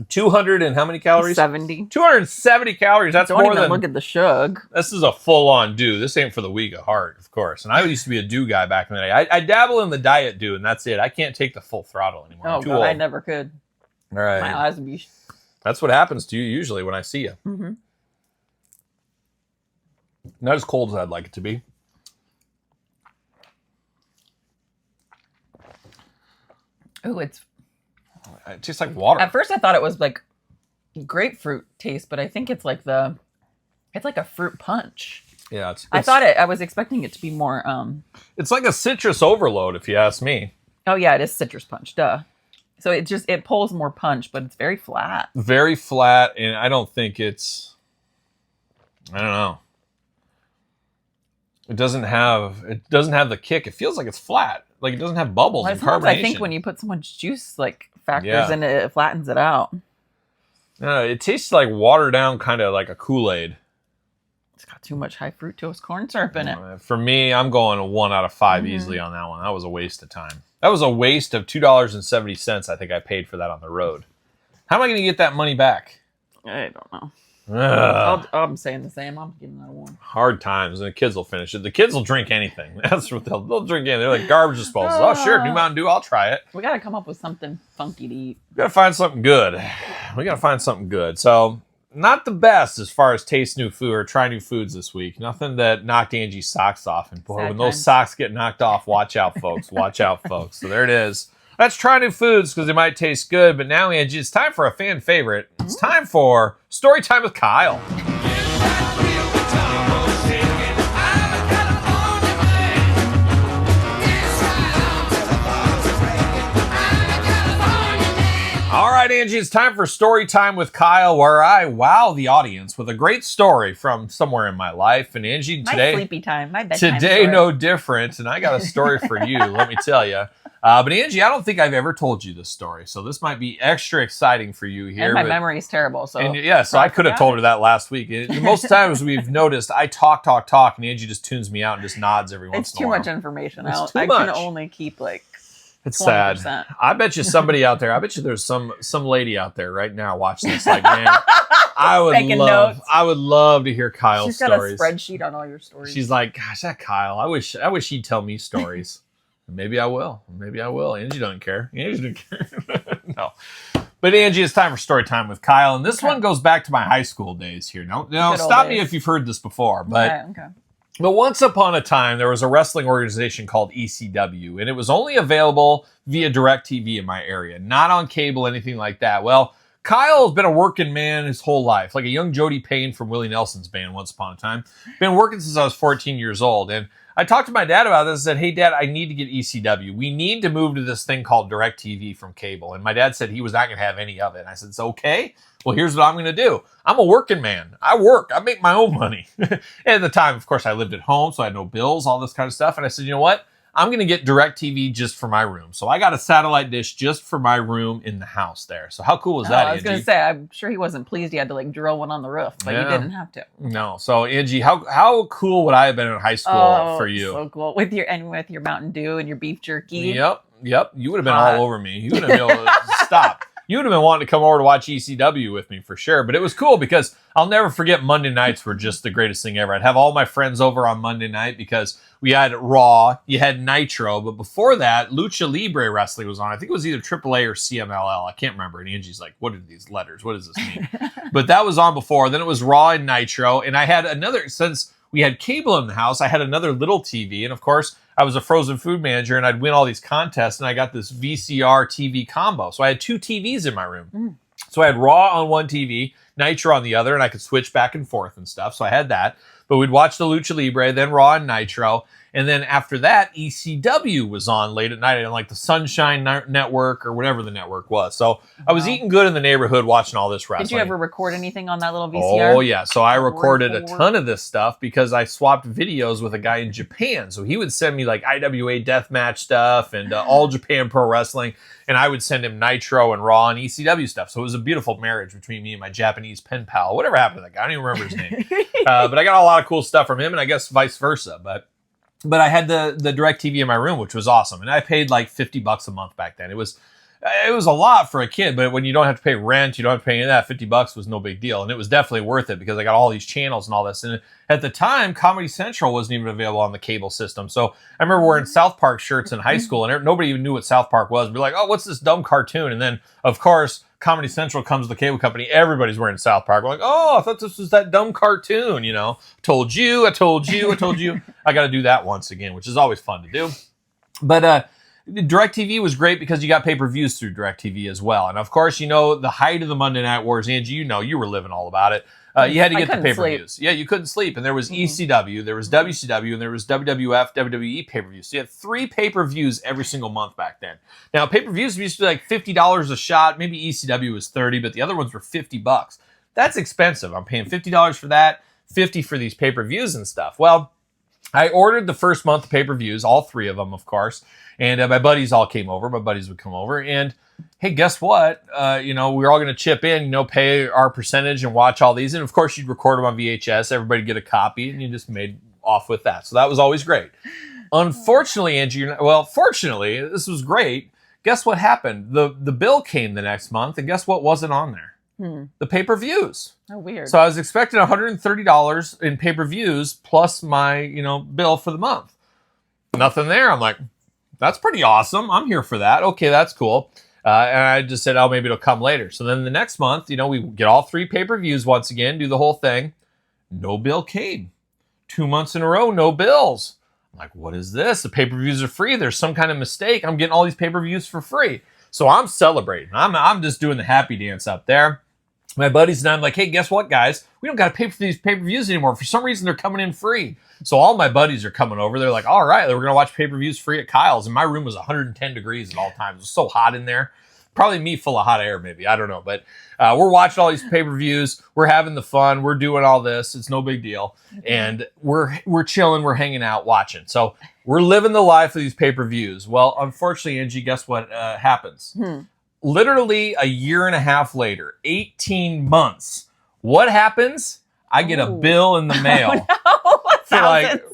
S2: 200 and how many calories?
S3: 70.
S2: 270 calories. That's
S3: Don't
S2: more
S3: even
S2: than...
S3: look at the shug.
S2: This is a full-on dew. This ain't for the weak of heart, of course. And I used to be a dew guy back in the day. I dabble in the diet dew, and that's it. I can't take the full throttle anymore.
S3: Oh,
S2: I'm too
S3: God,
S2: old.
S3: I never could.
S2: All right.
S3: My eyes would be...
S2: That's what happens to you usually when I see you. Not as cold as I'd like it to be.
S3: Ooh, it's...
S2: It tastes like water.
S3: At first I thought it was like grapefruit taste, but I think it's like it's like a fruit punch.
S2: Yeah,
S3: I was expecting it to be more
S2: it's like a citrus overload, if you ask me.
S3: Oh yeah, it is citrus punch. Duh. So it pulls more punch, but it's very flat.
S2: Very flat, and I don't think it's. I don't know. It doesn't have the kick. It feels like it's flat. Like it doesn't have bubbles and carbonation.
S3: I think when you put so much juice factors in it, it flattens it out.
S2: No, it tastes like watered down, kind of like a Kool-Aid.
S3: It's got too much high fructose corn syrup in it.
S2: For me, I'm going a 1 out of 5 easily on that one. That was a waste of time. That was a waste of $2.70. I think I paid for that on the road. How am I going to get that money back?
S3: I don't know.
S2: I'm
S3: saying the same. I'm giving that a 1.
S2: Hard times, and the kids will finish it. The kids will drink anything. That's what they'll drink anything. They're like garbage disposals. Oh, sure, new Mountain Dew. I'll try it.
S3: We got to come up with something funky to eat.
S2: We got to find something good. So, not the best as far as taste new food or try new foods this week. Nothing that knocked Angie's socks off. And boy, when those socks get knocked off, watch out, folks. Watch out, folks. So there it is. Let's try new foods because they might taste good. But now, Angie, it's time for a fan favorite. It's time for Story Time with Kyle. All right, Angie, it's time for Story Time with Kyle, where I wow the audience with a great story from somewhere in my life. And Angie, today,
S3: my sleepy time, my bedtime
S2: today,
S3: story.
S2: no different. And I got a story for you, let me tell you. But Angie, I don't think I've ever told you this story, so this might be extra exciting for you here.
S3: And my memory is terrible, so
S2: so I could have told her that last week. Most times we've noticed I talk, and Angie just tunes me out and just nods every once in a while.
S3: It's too much information.
S2: It's
S3: I can only keep
S2: It's
S3: 20%.
S2: sad. I bet you somebody out there. I bet you there's some lady out there right now watching this. Like, man, I would love to hear Kyle's stories.
S3: She's got a spreadsheet on all your stories.
S2: She's like, gosh, that Kyle. I wish he'd tell me stories. Maybe I will. Angie doesn't care. No. But Angie, it's time for Story Time with Kyle. And this one goes back to my high school days here. Now stop me if you've heard this before. But
S3: okay.
S2: But once upon a time, there was a wrestling organization called ECW, and it was only available via DirecTV in my area, not on cable, anything like that. Well, Kyle's been a working man his whole life, like a young Jody Payne from Willie Nelson's band once upon a time. Been working since I was 14 years old, and I talked to my dad about this and said, hey, Dad, I need to get ECW. We need to move to this thing called DirecTV from cable. And my dad said he was not going to have any of it. And I said, it's okay. Well, here's what I'm going to do. I'm a working man. I work. I make my own money. And at the time, of course, I lived at home, so I had no bills, all this kind of stuff. And I said, you know what? I'm going to get DirecTV just for my room. So I got a satellite dish just for my room in the house there. So how cool was that, Angie?
S3: I was going to say, I'm sure he wasn't pleased he had to drill one on the roof, but you didn't have to.
S2: No. So Angie, how cool would I have been in high school for you?
S3: So cool. With your Mountain Dew and your beef jerky.
S2: Yep. You would have been all over me. You would have been able to stop. You would have been wanting to come over to watch ECW with me for sure. But it was cool because I'll never forget Monday nights were just the greatest thing ever. I'd have all my friends over on Monday night because we had Raw, you had Nitro, but before that, Lucha Libre Wrestling was on. I think it was either AAA or CMLL. I can't remember. And Angie's like, what are these letters? What does this mean? But that was on before. Then it was Raw and Nitro. And I had another, since we had cable in the house, I had another little TV. And of course, I was a frozen food manager and I'd win all these contests and I got this VCR TV combo. So I had 2 TVs in my room. So I had Raw on one TV, Nitro on the other, and I could switch back and forth and stuff. So I had that. But we'd watch the Lucha Libre, then Raw and Nitro. And then after that, ECW was on late at night on like the Sunshine Network or whatever the network was. So I was eating good in the neighborhood watching all this wrestling.
S3: Did you ever record anything on that little VCR?
S2: Oh, yeah. So I recorded a ton of this stuff because I swapped videos with a guy in Japan. So he would send me like IWA Deathmatch stuff and All Japan Pro Wrestling. And I would send him Nitro and Raw and ECW stuff. So it was a beautiful marriage between me and my Japanese pen pal. Whatever happened to that guy? I don't even remember his name. But I got a lot of cool stuff from him and I guess vice versa. But I had the DirecTV in my room, which was awesome. And I paid like $50 a month back then. It was a lot for a kid, but when you don't have to pay rent, you don't have to pay any of that, $50 was no big deal. And it was definitely worth it because I got all these channels and all this. And at the time, Comedy Central wasn't even available on the cable system. So I remember wearing South Park shirts in high school and nobody even knew what South Park was. We'd be like, oh, what's this dumb cartoon? And then, of course, Comedy Central comes to the cable company. Everybody's wearing South Park. We're like, oh, I thought this was that dumb cartoon, Told you. I got to do that once again, which is always fun to do. But DirecTV was great because you got pay-per-views through DirecTV as well. And of course, the height of the Monday Night Wars, Angie, you were living all about it. You had to get the pay-per-views. Yeah, you couldn't sleep. And there was ECW, there was WCW, and there was WWF, WWE pay-per-views. So you had 3 pay-per-views every single month back then. Now, pay-per-views used to be like $50 a shot. Maybe ECW was $30, but the other ones were $50. That's expensive. I'm paying $50 for that, $50 for these pay-per-views and stuff. Well, I ordered the first month of pay-per-views, all 3 of them, of course. And my buddies all came over. My buddies would come over. And, hey, guess what? We're all going to chip in, pay our percentage and watch all these. And, of course, you'd record them on VHS. Everybody get a copy. And you just made off with that. So that was always great. Unfortunately, Angie, fortunately, this was great. Guess what happened? The bill came the next month. And guess what wasn't on there? The pay-per-views.
S3: Oh, weird.
S2: So I was expecting $130 in pay-per-views plus my, bill for the month. Nothing there. I'm like, that's pretty awesome. I'm here for that. Okay, that's cool. And I just said, oh, maybe it'll come later. So then the next month, we get all 3 pay-per-views once again, do the whole thing. No bill came. 2 months in a row, no bills. I'm like, what is this? The pay-per-views are free. There's some kind of mistake. I'm getting all these pay-per-views for free. So I'm celebrating. I'm just doing the happy dance up there. My buddies and I'm like, hey, guess what, guys? We don't got to pay for these pay-per-views anymore. For some reason, they're coming in free. So all my buddies are coming over. They're like, all right, we're going to watch pay-per-views free at Kyle's. And my room was 110 degrees at all times. It was so hot in there. Probably me full of hot air, maybe. I don't know. But we're watching all these pay-per-views. We're having the fun. We're doing all this. It's no big deal. And we're chilling. We're hanging out, watching. So we're living the life of these pay-per-views. Well, unfortunately, Angie, guess what happens? Literally a year and a half later, 18 months. What happens? I get a bill in the mail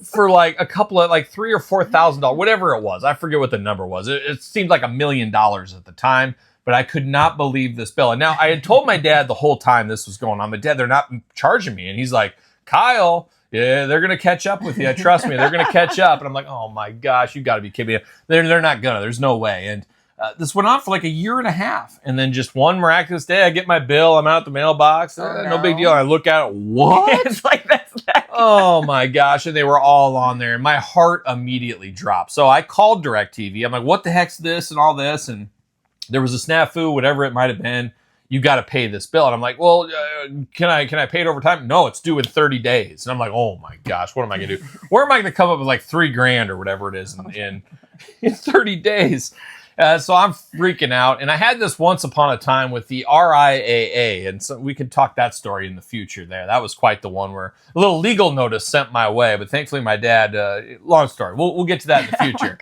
S2: for a couple of $3,000 or $4,000, whatever it was. I forget what the number was. It seemed like $1 million at the time, but I could not believe this bill. And now I had told my dad the whole time this was going on, but Dad, they're not charging me. And he's like, Kyle, yeah, they're going to catch up with you. Trust me, they're going to catch up. And I'm like, oh my gosh, you got to be kidding me. They're not gonna. There's no way. And this went on for a year and a half. And then just one miraculous day, I get my bill. I'm out at the mailbox. No big deal. I look at it. What?
S3: It's like that's that.
S2: Oh, my gosh. And they were all on there. And my heart immediately dropped. So I called DirecTV. I'm like, what the heck's this and all this? And there was a snafu, whatever it might have been. You got to pay this bill. And I'm like, well, can I pay it over time? No, it's due in 30 days. And I'm like, oh, my gosh, what am I going to do? Where am I going to come up with $3,000 or whatever it is in 30 days? So I'm freaking out. And I had this once upon a time with the RIAA. And so we could talk that story in the future there. That was quite the one where a little legal notice sent my way. But thankfully, my dad, long story. We'll get to that in the future.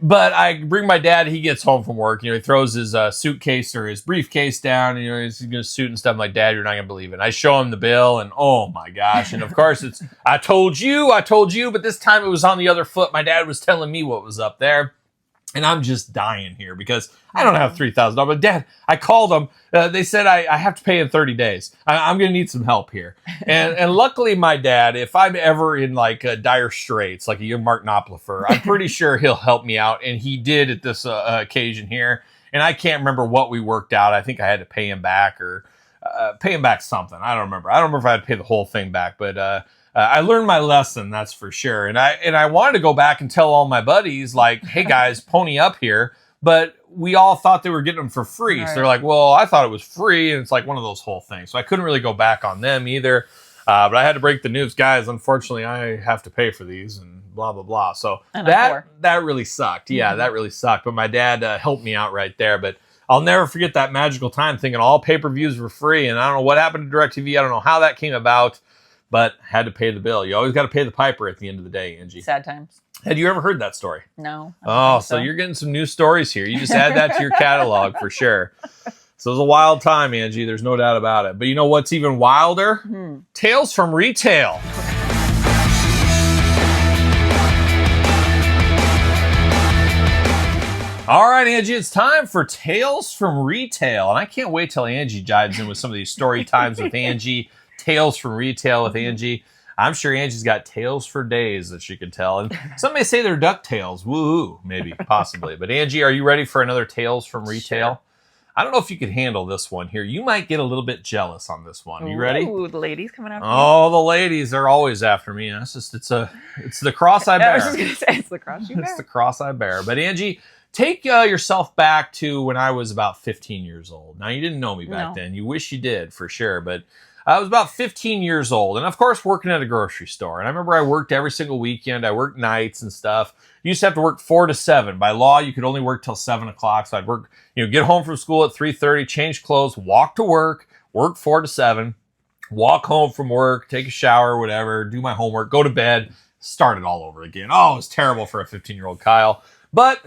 S2: But I bring my dad. He gets home from work. He throws his suitcase or his briefcase down. And, he's going to suit and stuff. I'm like, Dad, you're not going to believe it. I show him the bill. And oh, my gosh. And, of course, it's, I told you. But this time it was on the other foot. My dad was telling me what was up there. And I'm just dying here because I don't have $3,000. But Dad, I called them. They said I have to pay in 30 days. I'm going to need some help here. And luckily, my dad, if I'm ever in dire straits, like a young Mark Knopfler, I'm pretty sure he'll help me out. And he did at this occasion here. And I can't remember what we worked out. I think I had to pay him back or pay him back something. I don't remember. I don't remember if I had to pay the whole thing back, but I learned my lesson, that's for sure. And I wanted to go back and tell all my buddies, hey guys, pony up here. But we all thought they were getting them for free. Right. So they're like, well, I thought it was free. And it's one of those whole things. So I couldn't really go back on them either. But I had to break the news, guys. Unfortunately, I have to pay for these and blah, blah, blah. So that really sucked. Yeah, that really sucked. But my dad helped me out right there. But I'll never forget that magical time thinking all pay-per-views were free. And I don't know what happened to DirecTV. I don't know how that came about. But had to pay the bill. You always got to pay the piper at the end of the day, Angie.
S3: Sad times.
S2: Had you ever heard that story?
S3: No.
S2: Oh, so you're getting some new stories here. You just add that to your catalog for sure. So it was a wild time, Angie. There's no doubt about it. But you know what's even wilder? Tales from Retail. All right, Angie, it's time for Tales from Retail. And I can't wait till Angie jives in with some of these story times with Angie. Tales from Retail with Angie. I'm sure Angie's got tales for days that she could tell. And some may say they're duck tales. Woo, maybe, possibly. But Angie, are you ready for another Tales from Retail? I don't know if you could handle this one here. You might get a little bit jealous on this one. You ready?
S3: Ooh, the ladies coming after you.
S2: Oh, the ladies, they're always after me. It's the cross I bear.
S3: I was just gonna say it's the cross you bear.
S2: It's the cross I bear. But Angie, take yourself back to when I was about 15 years old. Now, you didn't know me back then. You wish you did, for sure. But I was about 15 years old. And, of course, working at a grocery store. And I remember I worked every single weekend. I worked nights and stuff. You used to have to work 4 to 7. By law, you could only work till 7 o'clock. So I'd work, get home from school at 3:30, change clothes, walk to work 4 to 7, walk home from work, take a shower, whatever, do my homework, go to bed, start it all over again. Oh, it was terrible for a 15-year-old Kyle. But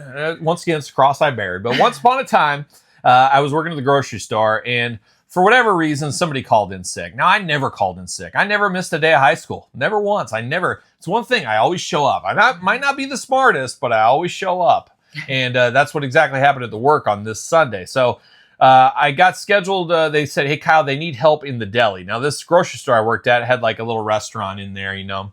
S2: once again, it's the cross I bared. But once upon a time, I was working at the grocery store, and for whatever reason, somebody called in sick. Now, I never called in sick. I never missed a day of high school. Never once. It's one thing. I always show up. Might not be the smartest, but I always show up. And that's what exactly happened at the work on this Sunday. So I got scheduled. They said, hey, Kyle, they need help in the deli. Now, this grocery store I worked at had like a little restaurant in there, and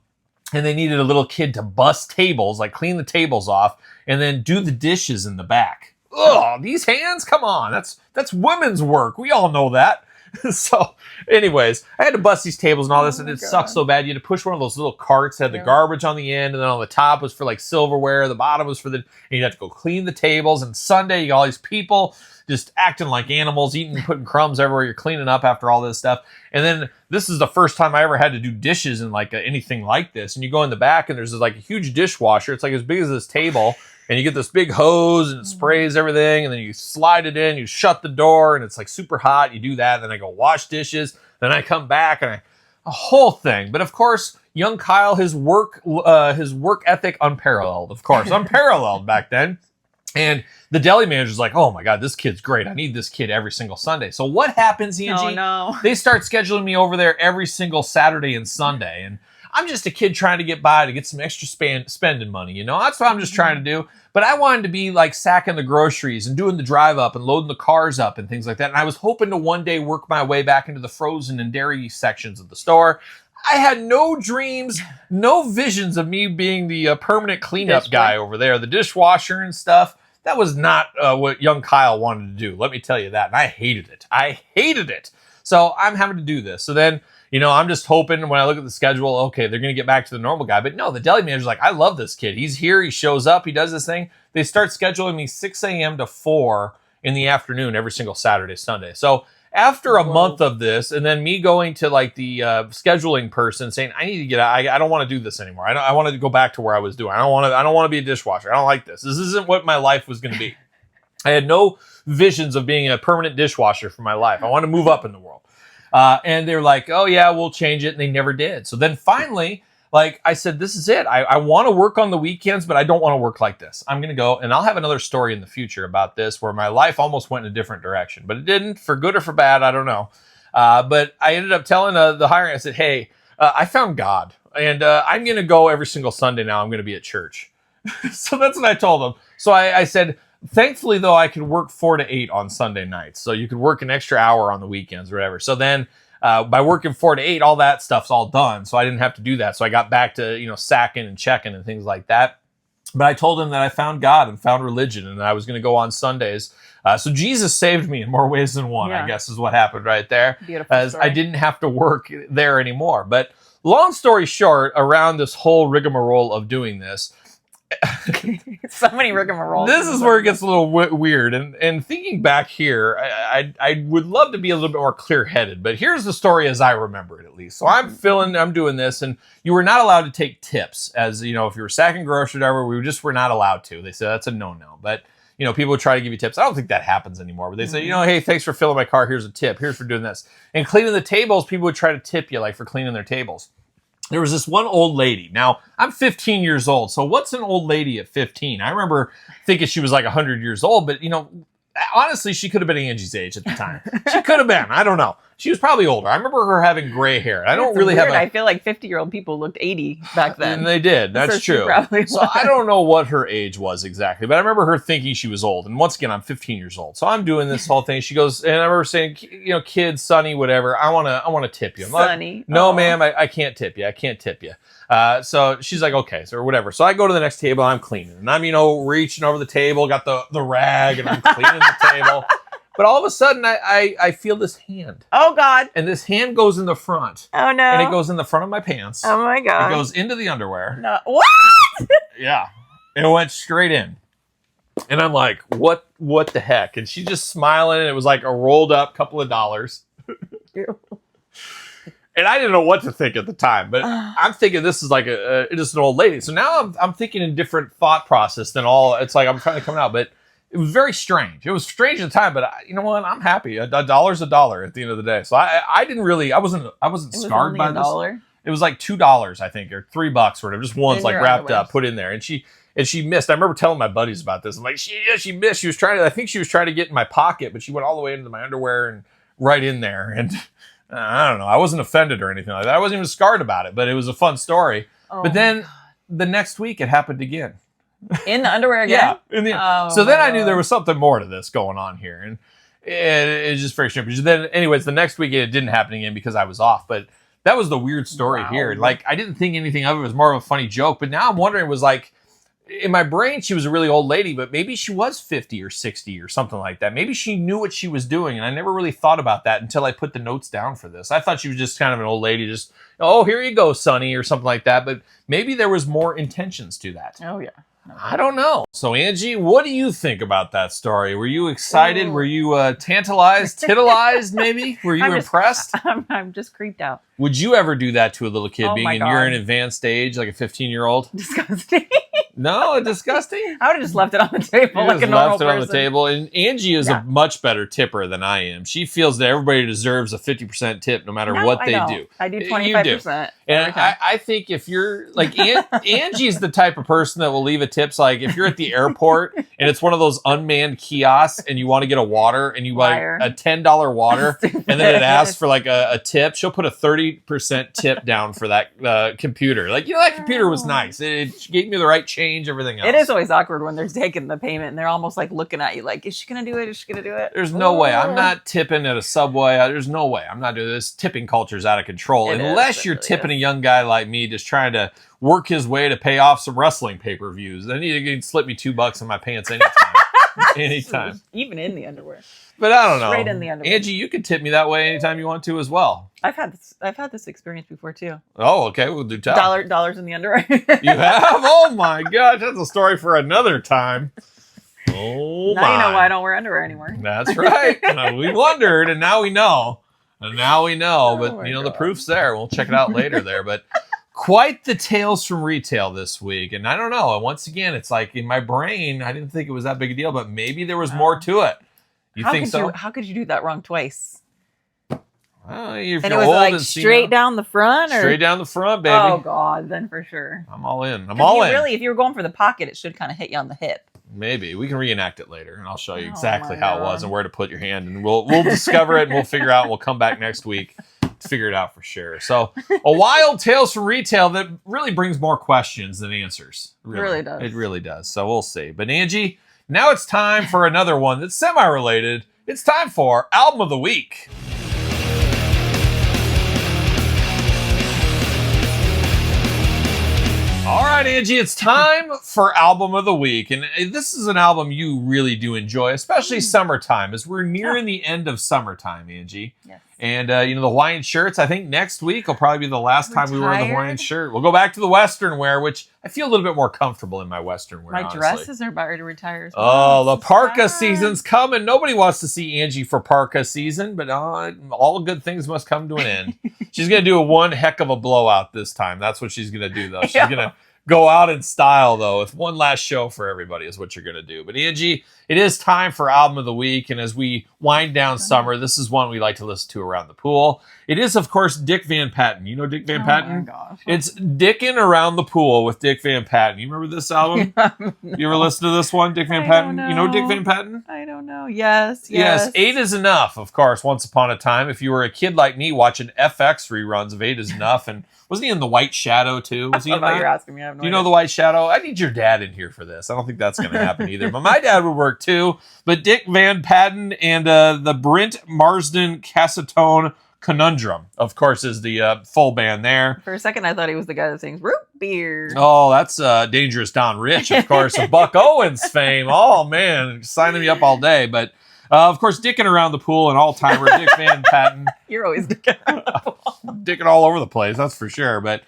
S2: they needed a little kid to bust tables, like clean the tables off, and then do the dishes in the back. Ugh, these hands? Come on. That's women's work. We all know that. So, anyways, I had to bust these tables and all this, and it sucked so bad. You had to push one of those little carts that had the garbage on the end, and then on the top was for like silverware, the bottom was for and you'd have to go clean the tables. And Sunday, you got all these people just acting like animals, eating and putting crumbs everywhere. You're cleaning up after all this stuff. And then this is the first time I ever had to do dishes in like anything like this. And you go in the back, and there's like a huge dishwasher. It's like as big as this table. And you get this big hose, and it sprays everything, and then you slide it in, you shut the door, and it's like super hot. You do that, and then I go wash dishes. Then I come back, and a whole thing. But of course, young Kyle, his work ethic unparalleled. Of course, unparalleled back then. And the deli manager's like, oh my God, this kid's great. I need this kid every single Sunday. So what happens, Angie?
S3: Oh, no.
S2: They start scheduling me over there every single Saturday and Sunday. And I'm just a kid trying to get by to get some extra spending money, That's what I'm just trying to do. But I wanted to be like sacking the groceries and doing the drive up and loading the cars up and things like that. And I was hoping to one day work my way back into the frozen and dairy sections of the store. I had no dreams, no visions of me being the permanent cleanup guy over there, the dishwasher and stuff. That was not what young Kyle wanted to do. Let me tell you that. And I hated it. So I'm having to do this. So then, I'm just hoping when I look at the schedule, okay, they're going to get back to the normal guy. But no, the deli manager's like, I love this kid. He's here. He shows up. He does this thing. They start scheduling me 6 a.m. to 4 in the afternoon every single Saturday, Sunday. So after a month of this, and then me going to like the scheduling person saying, I need to get out. I don't want to do this anymore. I want to go back to where I was doing. I don't want to be a dishwasher. I don't like this. This isn't what my life was going to be. I had no visions of being a permanent dishwasher for my life. I want to move up in the world. And they're like, oh yeah, we'll change it. And they never did. So then finally, like I said, this is it. I want to work on the weekends, but I don't want to work like this. I'm going to go, and I'll have another story in the future about this where my life almost went in a different direction, but it didn't, for good or for bad. I don't know. But I ended up telling the hiring, I said, hey, I found God, and I'm going to go every single Sunday now. I'm going to be at church. So that's what I told them. So I said, thankfully, though, I could work 4 to 8 on Sunday nights. So you could work an extra hour on the weekends or whatever. So then by working 4 to 8, all that stuff's all done. So I didn't have to do that. So I got back to, sacking and checking and things like that. But I told him that I found God and found religion, and I was going to go on Sundays. So Jesus saved me in more ways than one, I guess is what happened right there.
S3: Beautiful
S2: as
S3: story.
S2: I didn't have to work there anymore. But long story short, around this whole rigmarole of doing this,
S3: so many rigmaroles.
S2: This is where it gets a little weird. And thinking back here, I would love to be a little bit more clear-headed, but here's the story as I remember it, at least. So I'm doing this, and you were not allowed to take tips. As, if you were sacking grocery driver, we were not allowed to. They said that's a no-no. But, people would try to give you tips. I don't think that happens anymore. But they say, hey, thanks for filling my car. Here's a tip. Here's for doing this. And cleaning the tables, people would try to tip you, like for cleaning their tables. There was this one old lady. Now, I'm 15 years old, so what's an old lady at 15? I remember thinking she was like 100 years old, but, honestly, she could have been Angie's age at the time. She could have been. I don't know. She was probably older. I remember her having gray hair. I don't really have
S3: I feel like 50-year-old people looked 80 back then.
S2: And they did. That's true. So I don't know what her age was exactly, but I remember her thinking she was old. And once again, I'm 15 years old. So I'm doing this whole thing. She goes, and I remember saying, kid, Sonny, whatever, I want to tip you. I'm
S3: Sonny.
S2: Like, no, ma'am, I can't tip you. I can't tip you. So she's like, okay, so whatever. So I go to the next table, I'm cleaning. And I'm, reaching over the table, got the rag, and I'm cleaning the table. But all of a sudden, I feel this hand.
S3: Oh, God.
S2: And this hand goes in the front.
S3: Oh, no.
S2: And it goes in the front of my pants.
S3: Oh, my God.
S2: It goes into the underwear.
S3: No. What?
S2: Yeah. And it went straight in. And I'm like, what the heck? And she's just smiling, and it was like a rolled up couple of dollars. And I didn't know what to think at the time, but I'm thinking this is like just an old lady. So now I'm thinking in different thought process than all. It's like I'm trying to come out, but it was very strange. It was strange at the time, but you know what? I'm happy. A dollar's a dollar at the end of the day. So I didn't really. I wasn't scarred by this.
S3: $1.
S2: It was like $2, I think, or $3 or whatever. Just one's like wrapped up, put in there, and she missed. I remember telling my buddies about this. I'm like, she missed. She was trying to. I think she was trying to get in my pocket, but she went all the way into my underwear and right in there. And I don't know. I wasn't offended or anything like that. I wasn't even scarred about it, but it was a fun story.
S3: Oh,
S2: but then the next week, it happened again.
S3: In the underwear again?
S2: Yeah. So then I knew there was something more to this going on here, and it's just very strange. Then, anyways, the next week it didn't happen again because I was off. But that was the weird story here. Like I didn't think anything of it. It was more of a funny joke. But now I'm wondering, it was like, in my brain, she was a really old lady, but maybe she was 50 or 60 or something like that. Maybe she knew what she was doing, and I never really thought about that until I put the notes down for this. I thought she was just kind of an old lady, just, oh, here you go, Sonny, or something like that. But maybe there was more intentions to that.
S3: Oh, yeah.
S2: I don't know. So, Angie, what do you think about that story? Were you excited?
S3: Ooh.
S2: Were you tantalized, titillized, maybe? Were you impressed?
S3: I'm just creeped out.
S2: Would you ever do that to a little kid,
S3: Oh
S2: being
S3: my
S2: in
S3: God.
S2: your advanced age, like a 15-year-old?
S3: Disgusting.
S2: No, disgusting?
S3: I would have just left it on the table
S2: You
S3: like a
S2: just
S3: normal
S2: left it
S3: person.
S2: on the table. And Angie is a much better tipper than I am. She feels that everybody deserves a 50% tip no matter what they do.
S3: I do
S2: You
S3: 25%.
S2: And I think if you're like Angie's the type of person that will leave a tips. Like if you're at the airport and it's one of those unmanned kiosks and you want to get a water and you buy a $10 water and then it asks for like a tip, she'll put a 30% tip down for that computer. Like, you know, that computer was nice. It gave me the right change, everything else.
S3: It is always awkward when they're taking the payment and they're almost like looking at you like, is she going to do it? Is she going to do it?
S2: There's no way. I'm not tipping at a Subway. There's no way. I'm not doing this. Tipping culture's out of control. Unless you're tipping a young guy like me just trying to work his way to pay off some wrestling pay-per-views. Then you can slip me $2 in my pants anytime. Anytime.
S3: Even in the underwear.
S2: But I don't know.
S3: Straight in the underwear.
S2: Angie, you can tip me that way anytime you want to as well.
S3: I've had this experience before too.
S2: Oh, okay. We'll do tell.
S3: Dollars in the underwear.
S2: You have? Oh my gosh, that's a story for another time. Oh
S3: now
S2: my.
S3: you know why I don't wear underwear anymore.
S2: That's right. We wondered, and now we know. And now we know. But
S3: my
S2: the
S3: God.
S2: proof's there. We'll check it out later there. But quite the tales from retail this week. And I don't know. And once again, it's like in my brain, I didn't think it was that big a deal, but maybe there was more to it. You think so?
S3: How could you do that wrong twice?
S2: Well, if
S3: And
S2: you're
S3: it was
S2: old
S3: like
S2: and
S3: straight down the front, or
S2: Straight down the front, baby.
S3: Oh God, then for sure.
S2: I'm all in. I'm all in.
S3: Really, if you were going for the pocket, it should kind of hit you on the hip.
S2: Maybe we can reenact it later, and I'll show you
S3: Oh
S2: exactly
S3: my
S2: how it was
S3: God.
S2: and where to put your hand, and we'll discover it and we'll figure out. And we'll come back next week to figure it out for sure. So, a wild tales from retail that really brings more questions than answers.
S3: Really does.
S2: It really does. So we'll see. But Angie, now it's time for another one that's semi-related. It's time for Album of the Week. All right, Angie, it's time for Album of the Week. And this is an album you really do enjoy, especially summertime, as we're nearing the end of summertime, Angie.
S3: Yes.
S2: And, the Hawaiian shirts, I think next week will probably be the last time we wear the
S3: tired.
S2: Hawaiian shirt. We'll go back to the Western wear, which I feel a little bit more comfortable in my Western wear,
S3: My
S2: honestly.
S3: dresses are about ready to retire as well.
S2: Oh, the
S3: It's
S2: parka
S3: sad.
S2: season's coming. Nobody wants to see Angie for parka season, but all good things must come to an end. She's going to do one heck of a blowout this time. That's what she's going to do, though. She's going to go out in style, though, with one last show for everybody is what you're going to do. But Angie, it is time for Album of the Week, and as we wind down summer, this is one we like to listen to around the pool. It is, of course, Dick Van Patten. You know Dick Van Patten?
S3: Oh my gosh.
S2: It's Dickin' Around the Pool with Dick Van Patten. You remember this album? You ever listen to this one, Dick Van
S3: I
S2: Patten?
S3: don't
S2: You know Dick
S3: know.
S2: Van Patten?
S3: I don't know. Yes.
S2: Yes, 8 is Enough, of course, once upon a time. If you were a kid like me watching FX reruns of 8 is Enough, and wasn't he in The White Shadow, too? Was he
S3: I
S2: in
S3: thought
S2: that?
S3: you were asking me. I have no
S2: Do you know
S3: idea.
S2: The White Shadow? I need your dad in here for this. I don't think that's going to happen either. But my dad would work, too. But Dick Van Patten and the Brent Marsden Cassatone Conundrum, of course, is the full band there.
S3: For a second, I thought he was the guy that sings root beer.
S2: Oh, that's Dangerous Don Rich, of course, of Buck Owens fame. Oh, man, signing me up all day. But Of course, dicking around the pool, an all-timer, Dick Van Patten.
S3: You're always dicking around the pool.
S2: Dicking all over the place, that's for sure. But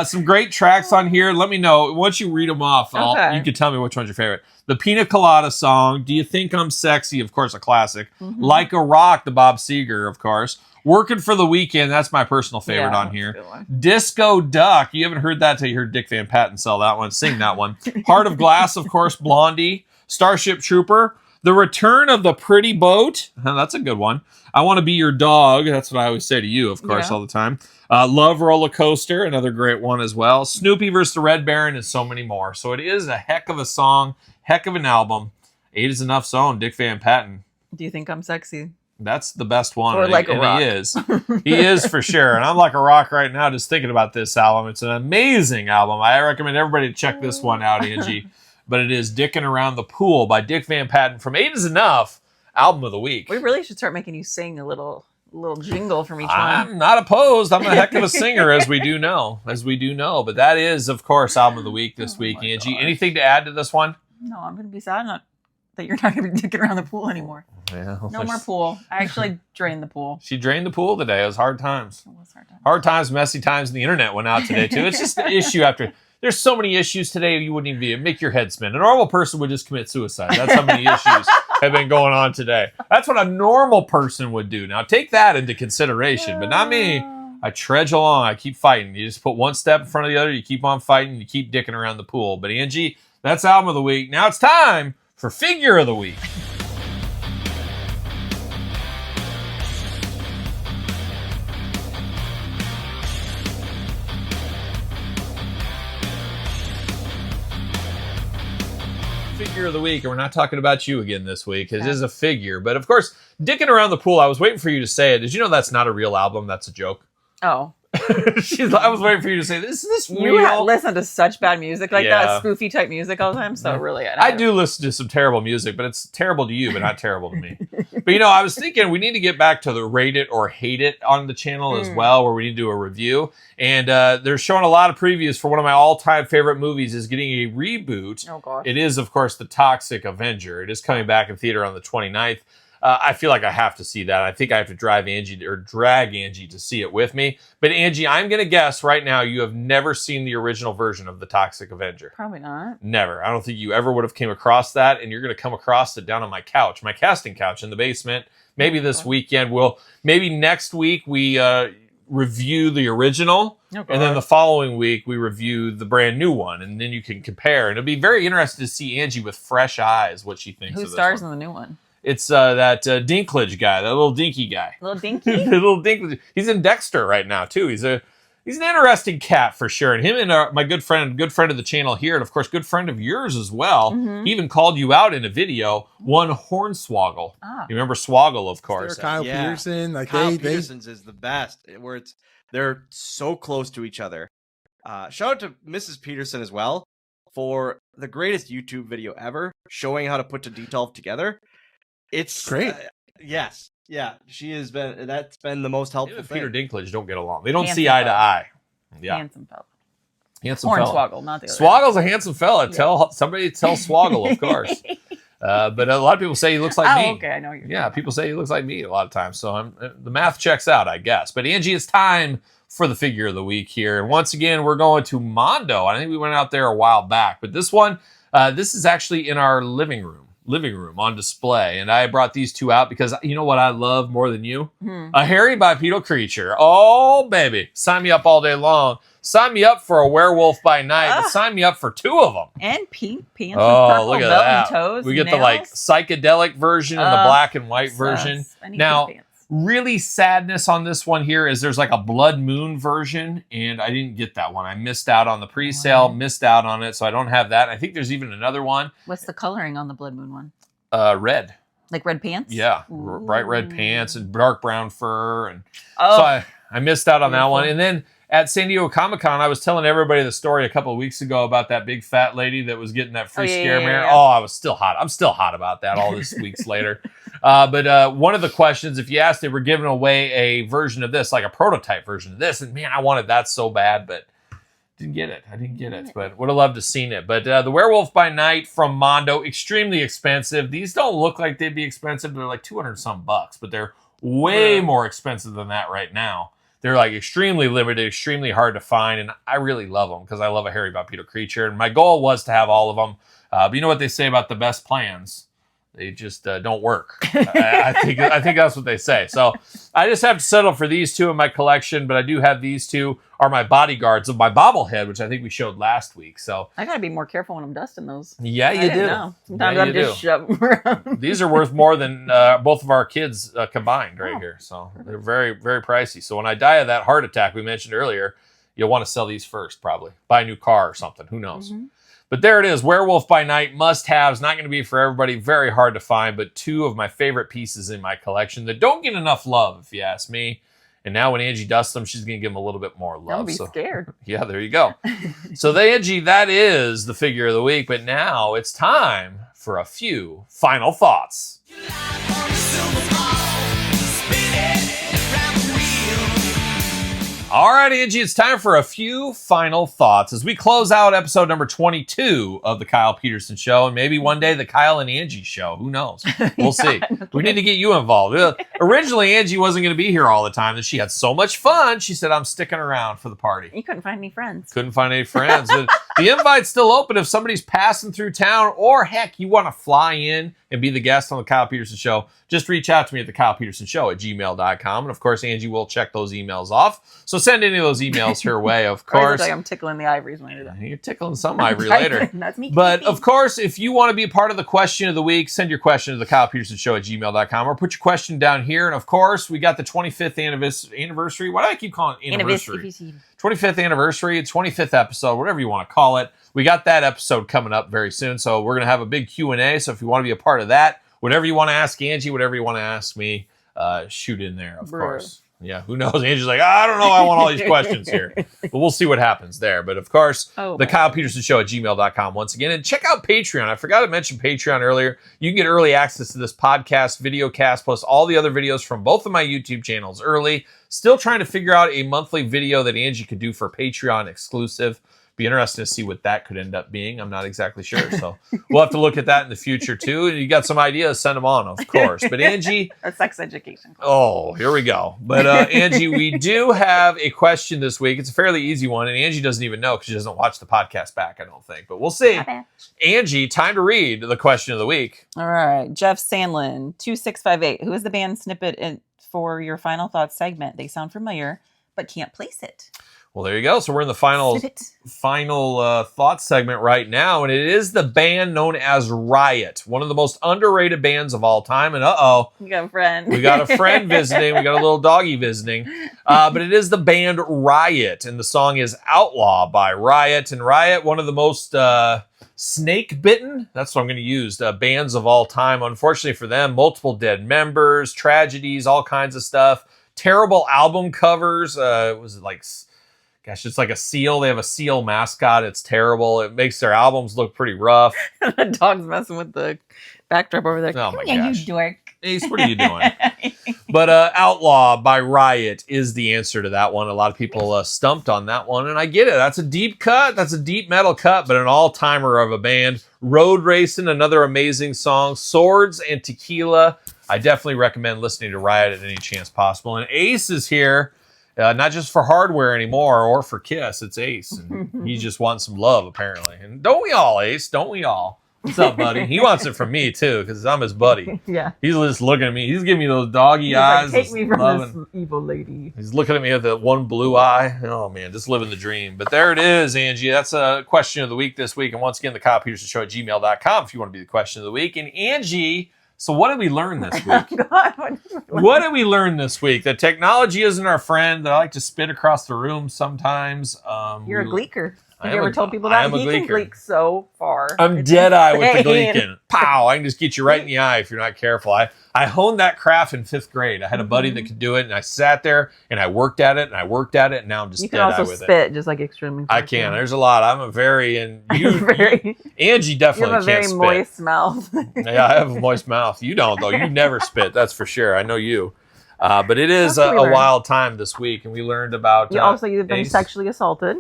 S2: some great tracks on here. Let me know. Once you read them off, you can tell me which one's your favorite. The Pina Colada song, Do You Think I'm Sexy? Of course, a classic.
S3: Mm-hmm.
S2: Like a Rock, the Bob Seger, of course. Working for the Weekend, that's my personal favorite on here.
S3: That's a good one.
S2: Disco Duck, you haven't heard that till you heard Dick Van Patten sell that one. Sing that one. Heart of Glass, of course, Blondie. Starship Trooper. The Return of the Pretty Boat. That's a good one. I Want to Be Your Dog. That's what I always say to you, of course, all the time. Love Roller Coaster, another great one as well. Snoopy versus the Red Baron, and so many more. So it is a heck of a song, heck of an album. 8 is Enough's own Dick Van Patten.
S3: Do you think I'm sexy?
S2: That's the best one.
S3: Or Like a Rock.
S2: He is. He is for sure. And I'm like a rock right now just thinking about this album. It's an amazing album. I recommend everybody to check this one out, Angie. But it is Dickin' Around the Pool by Dick Van Patten from 8 is Enough, album of the week.
S3: We really should start making you sing a little jingle from each one.
S2: I'm not opposed. I'm a heck of a singer, as we do know. But that is, of course, album of the week this week, Angie.
S3: gosh.
S2: Anything to add to this one?
S3: No, I'm going to be sad that you're not going to be dicking around the pool anymore.
S2: Yeah,
S3: No more pool. I actually drained the pool.
S2: She drained the pool today. It was hard times.
S3: It was hard time.
S2: Hard times, messy times, and the internet went out today, too. It's just an issue after. There's so many issues today, you wouldn't even make your head spin. A normal person would just commit suicide. That's how many issues have been going on today. That's what a normal person would do. Now, take that into consideration, but not me. I trudge along. I keep fighting. You just put one step in front of the other. You keep on fighting. You keep dicking around the pool. But, Angie, that's album of the week. Now it's time for Figure of the Week. Figure of the week, and we're not talking about you again this week. It is a figure, but of course, Dickin' Around the Pool. I was waiting for you to say it. Did you know that's not a real album? That's a joke.
S3: Oh.
S2: I was waiting for you to say, "Is this real?"
S3: You listen to such bad music like that, spoofy type music all the time. So really,
S2: I do listen to some terrible music, but it's terrible to you, but not terrible to me. But I was thinking we need to get back to the rate it or hate it on the channel as well, where we need to do a review. And they're showing a lot of previews for one of my all-time favorite movies is getting a reboot.
S3: Oh gosh.
S2: It is, of course, The Toxic Avenger. It is coming back in theater on the 29th. I feel like I have to see that. I think I have to drag Angie to see it with me. But Angie, I'm going to guess right now you have never seen the original version of The Toxic Avenger.
S3: Probably not.
S2: Never. I don't think you ever would have came across that, and you're going to come across it down on my couch, my casting couch in the basement. Maybe this weekend maybe next week we review the original, and then the following week we review the brand new one, and then you can compare. And it'll be very interesting to see Angie with fresh eyes what she thinks of this
S3: stars
S2: one.
S3: in the new one?
S2: It's that Dinklage guy, that little dinky guy.
S3: Little dinky?
S2: The little Dinklage. He's in Dexter right now, too. He's an interesting cat for sure. And him and my good friend of the channel here, and of course, good friend of yours as well.
S3: Mm-hmm.
S2: He even called you out in a video, one Hornswoggle. You remember Swoggle, of course.
S5: Kyle Peterson.
S6: Kyle Peterson's is the best, where they're so close to each other. Shout out to Mrs. Peterson as well for the greatest YouTube video ever, showing how to put the detail together. It's
S5: great.
S6: Yes. Yeah. That's been the most helpful thing.
S2: Peter Dinklage don't get along. They don't
S3: Handsome
S2: see eye to
S3: fella.
S2: eye. Yeah.
S3: Handsome fella.
S2: Handsome fella.
S3: Hornswoggle, not the other.
S2: Swoggle's a handsome fella. Somebody tell Swoggle, of course. But a lot of people say he looks like me.
S3: Okay, I know you're.
S2: Yeah, people say he looks like me a lot of times. So the math checks out, I guess. But Angie, it's time for the figure of the week here. And once again, we're going to Mondo. I think we went out there a while back. But this one, this is actually in our living room on display. And I brought these two out because you know what I love more than you? A hairy bipedal creature. Oh, baby. Sign me up all day long. Sign me up for a werewolf by night. But sign me up for two of them.
S3: And pink pants with
S2: Oh,
S3: purple
S2: look at
S3: belt
S2: that.
S3: and toes.
S2: We get
S3: nails.
S2: the psychedelic version and the black and white version.
S3: I need
S2: Now,
S3: pink pants.
S2: really sadness on this one here is there's like a blood moon version, and I didn't get that one. I missed out on the pre-sale, missed out on it, so I don't have that. I think there's even another one.
S3: What's the coloring on the blood moon one?
S2: Red.
S3: Like red pants?
S2: Yeah, bright red pants and dark brown fur, and
S3: Oh,
S2: so I missed out on that
S3: beautiful.
S2: one. And then at San Diego Comic-Con, I was telling everybody the story a couple of weeks ago about that big fat lady that was getting that free scare mare.
S3: yeah.
S2: Oh, I was still hot. I'm still hot about that all this weeks later. But one of the questions, if you asked, they were giving away a version of this, like a prototype version of this. And man, I wanted that so bad, but Didn't get it. I didn't get it, but would have loved to seen it. But the Werewolf by Night from Mondo, extremely expensive. These don't look like they'd be expensive. They're like 200 some bucks, but they're way more expensive than that right now. They're like extremely limited, extremely hard to find, and I really love them because I love a hairy bipedal creature. And my goal was to have all of them. But you know what they say about the best plans? They just don't work. I think that's what they say. So I just have to settle for these two in my collection, but I do have these two are my bodyguards of my bobblehead, which I think we showed last week. So
S3: I gotta be more careful when I'm dusting those.
S2: Yeah, you do.
S3: Know. Sometimes I'm just shoving around.
S2: These are worth more than both of our kids combined right here. So they're very, very pricey. So when I die of that heart attack we mentioned earlier, you'll want to sell these first, probably. Buy a new car or something. Who knows? Mm-hmm. But there it is. Werewolf by Night, must-haves. Not going to be for everybody. Very hard to find, but two of my favorite pieces in my collection that don't get enough love, if you ask me. And now when Angie dusts them, she's going to give them a little bit more love.
S3: Don't be scared.
S2: Yeah, there you go. So Angie, that is the figure of the week. But now it's time for a few final thoughts. All right, Angie, it's time for a few final thoughts as we close out episode number 22 of the Kyle Peterson Show, and maybe one day the Kyle and Angie Show. Who knows? We'll see. We need to get you involved. Originally, Angie wasn't going to be here all the time, and she had so much fun. She said, I'm sticking around for the party.
S3: You couldn't find any friends.
S2: Couldn't find any friends. The invite's still open if somebody's passing through town, or heck, you want to fly in and be the guest on the Kyle Peterson Show. Just reach out to me at thekylepetersonshow@gmail.com. And of course, Angie will check those emails off. So send any of those emails her way, of course.
S3: Like I'm tickling the ivories when I do that.
S2: You're tickling some ivory later.
S3: That's me.
S2: But of course, if you want to be a part of the question of the week, send your question to thekylepetersonshow@gmail.com or put your question down here. And of course, we got the 25th anniversary. Why do I keep calling it anniversary? 25th anniversary, 25th episode, whatever you want to call it. We got that episode coming up very soon. So we're going to have a big Q&A. So if you want to be a part of that, whatever you want to ask Angie, whatever you want to ask me, shoot in there, of course. Yeah, who knows? Angie's like, I don't know. I want all these questions here. But we'll see what happens there. But of course, the Kyle Peterson Show @gmail.com once again. And check out Patreon. I forgot to mention Patreon earlier. You can get early access to this podcast, video cast, plus all the other videos from both of my YouTube channels early. Still trying to figure out a monthly video that Angie could do for Patreon exclusive. Be interesting to see what that could end up being. I'm not exactly sure. So we'll have to look at that in the future too. And you got some ideas, send them on, of course. But Angie.
S3: A sex education.
S2: Oh, here we go. But Angie, we do have a question this week. It's a fairly easy one. And Angie doesn't even know because she doesn't watch the podcast back, I don't think. But we'll see. Angie, time to read the question of the week.
S3: All right. Jeff Sandlin, 2658. Who is the band snippet for your final thoughts segment? They sound familiar, but can't place it.
S2: Well, there you go. So we're in the final thoughts segment right now, and it is the band known as Riot, one of the most underrated bands of all time. And
S3: you got a friend.
S2: We got a friend visiting. We got a little doggy visiting. But it is the band Riot, and the song is Outlaw by Riot. And Riot, one of the most snake-bitten, that's what I'm going to use, bands of all time. Unfortunately for them, multiple dead members, tragedies, all kinds of stuff. Terrible album covers. Was it like... Gosh, it's like a seal. They have a seal mascot. It's terrible. It makes their albums look pretty rough.
S3: The dog's messing with the backdrop over there.
S2: Oh my gosh.
S3: You dork.
S2: Ace, what are you doing? But Outlaw by Riot is the answer to that one. A lot of people stumped on that one, and I get it. That's a deep cut. That's a deep metal cut, but an all-timer of a band. Road Racing, another amazing song. Swords and Tequila. I definitely recommend listening to Riot at any chance possible. And Ace is here. Not just for hardware anymore or for Kiss. It's Ace. And he just wants some love, apparently. And don't we all, Ace? Don't we all? What's up, buddy? He wants it from me, too, because I'm his buddy.
S3: Yeah.
S2: He's just looking at me. He's giving me those doggy eyes.
S3: Like, take me from this evil lady.
S2: He's looking at me with that one blue eye. Oh, man, just living the dream. But there it is, Angie. That's a question of the week this week. And once again, the Kyle Peterson Show @gmail.com if you want to be the question of the week. And Angie... So what did we learn this week? What did we learn this week? That technology isn't our friend. That I like to spit across the room sometimes.
S3: You're a gleeker. Have you ever told people that? He can gleek so far.
S2: I'm dead-eye with the gleeking. Pow! I can just get you right in the eye if you're not careful. I honed that craft in 5th grade. I had a buddy that could do it, and I sat there, and I worked at it, and I worked at it, and now I'm just dead-eye with it. You can also spit,
S3: just like extremely.
S2: I can. There's a lot. I'm a very, and you, Angie definitely can't spit. You have a very
S3: moist mouth.
S2: Yeah, I have a moist mouth. You don't, though. You never spit, that's for sure. I know you. But it is a wild time this week, and we learned about...
S3: You've been sexually assaulted.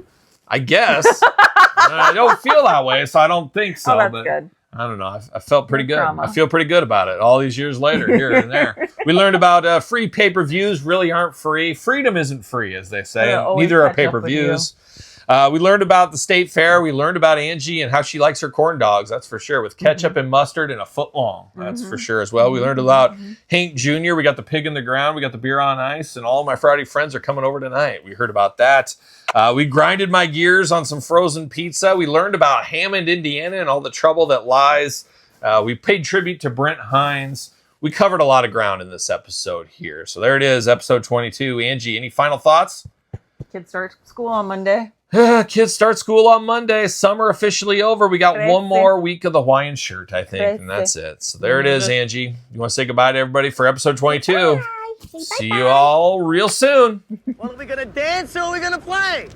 S2: I guess. I don't feel that way, so I don't think so.
S3: Oh, that's
S2: but
S3: good.
S2: I don't know. I felt pretty
S3: No
S2: good.
S3: drama.
S2: I feel pretty good about it all these years later, here and there. We learned about free pay-per-views really aren't free. Freedom isn't free, as they say.
S3: It'll always
S2: Neither are
S3: catch up with
S2: pay-per-views. We learned about the state fair. We learned about Angie and how she likes her corn dogs. That's for sure. With ketchup and mustard and a foot long. That's for sure as well. We learned about Hank Jr. We got the pig in the ground. We got the beer on ice. And all my Friday friends are coming over tonight. We heard about that. We grinded my gears on some frozen pizza. We learned about Hammond, Indiana and all the trouble that lies. We paid tribute to Brent Hines. We covered a lot of ground in this episode here. So there it is, episode 22. Angie, any final thoughts?
S3: Kids start school on Monday.
S2: Kids start school on Monday. Summer officially over. We got one more week of the Hawaiian shirt, I think, and that's it. So there it is, Angie. You want to say goodbye to everybody for episode 22?
S4: Bye.
S2: See you all real soon.
S5: Well, are we gonna dance or are we gonna play?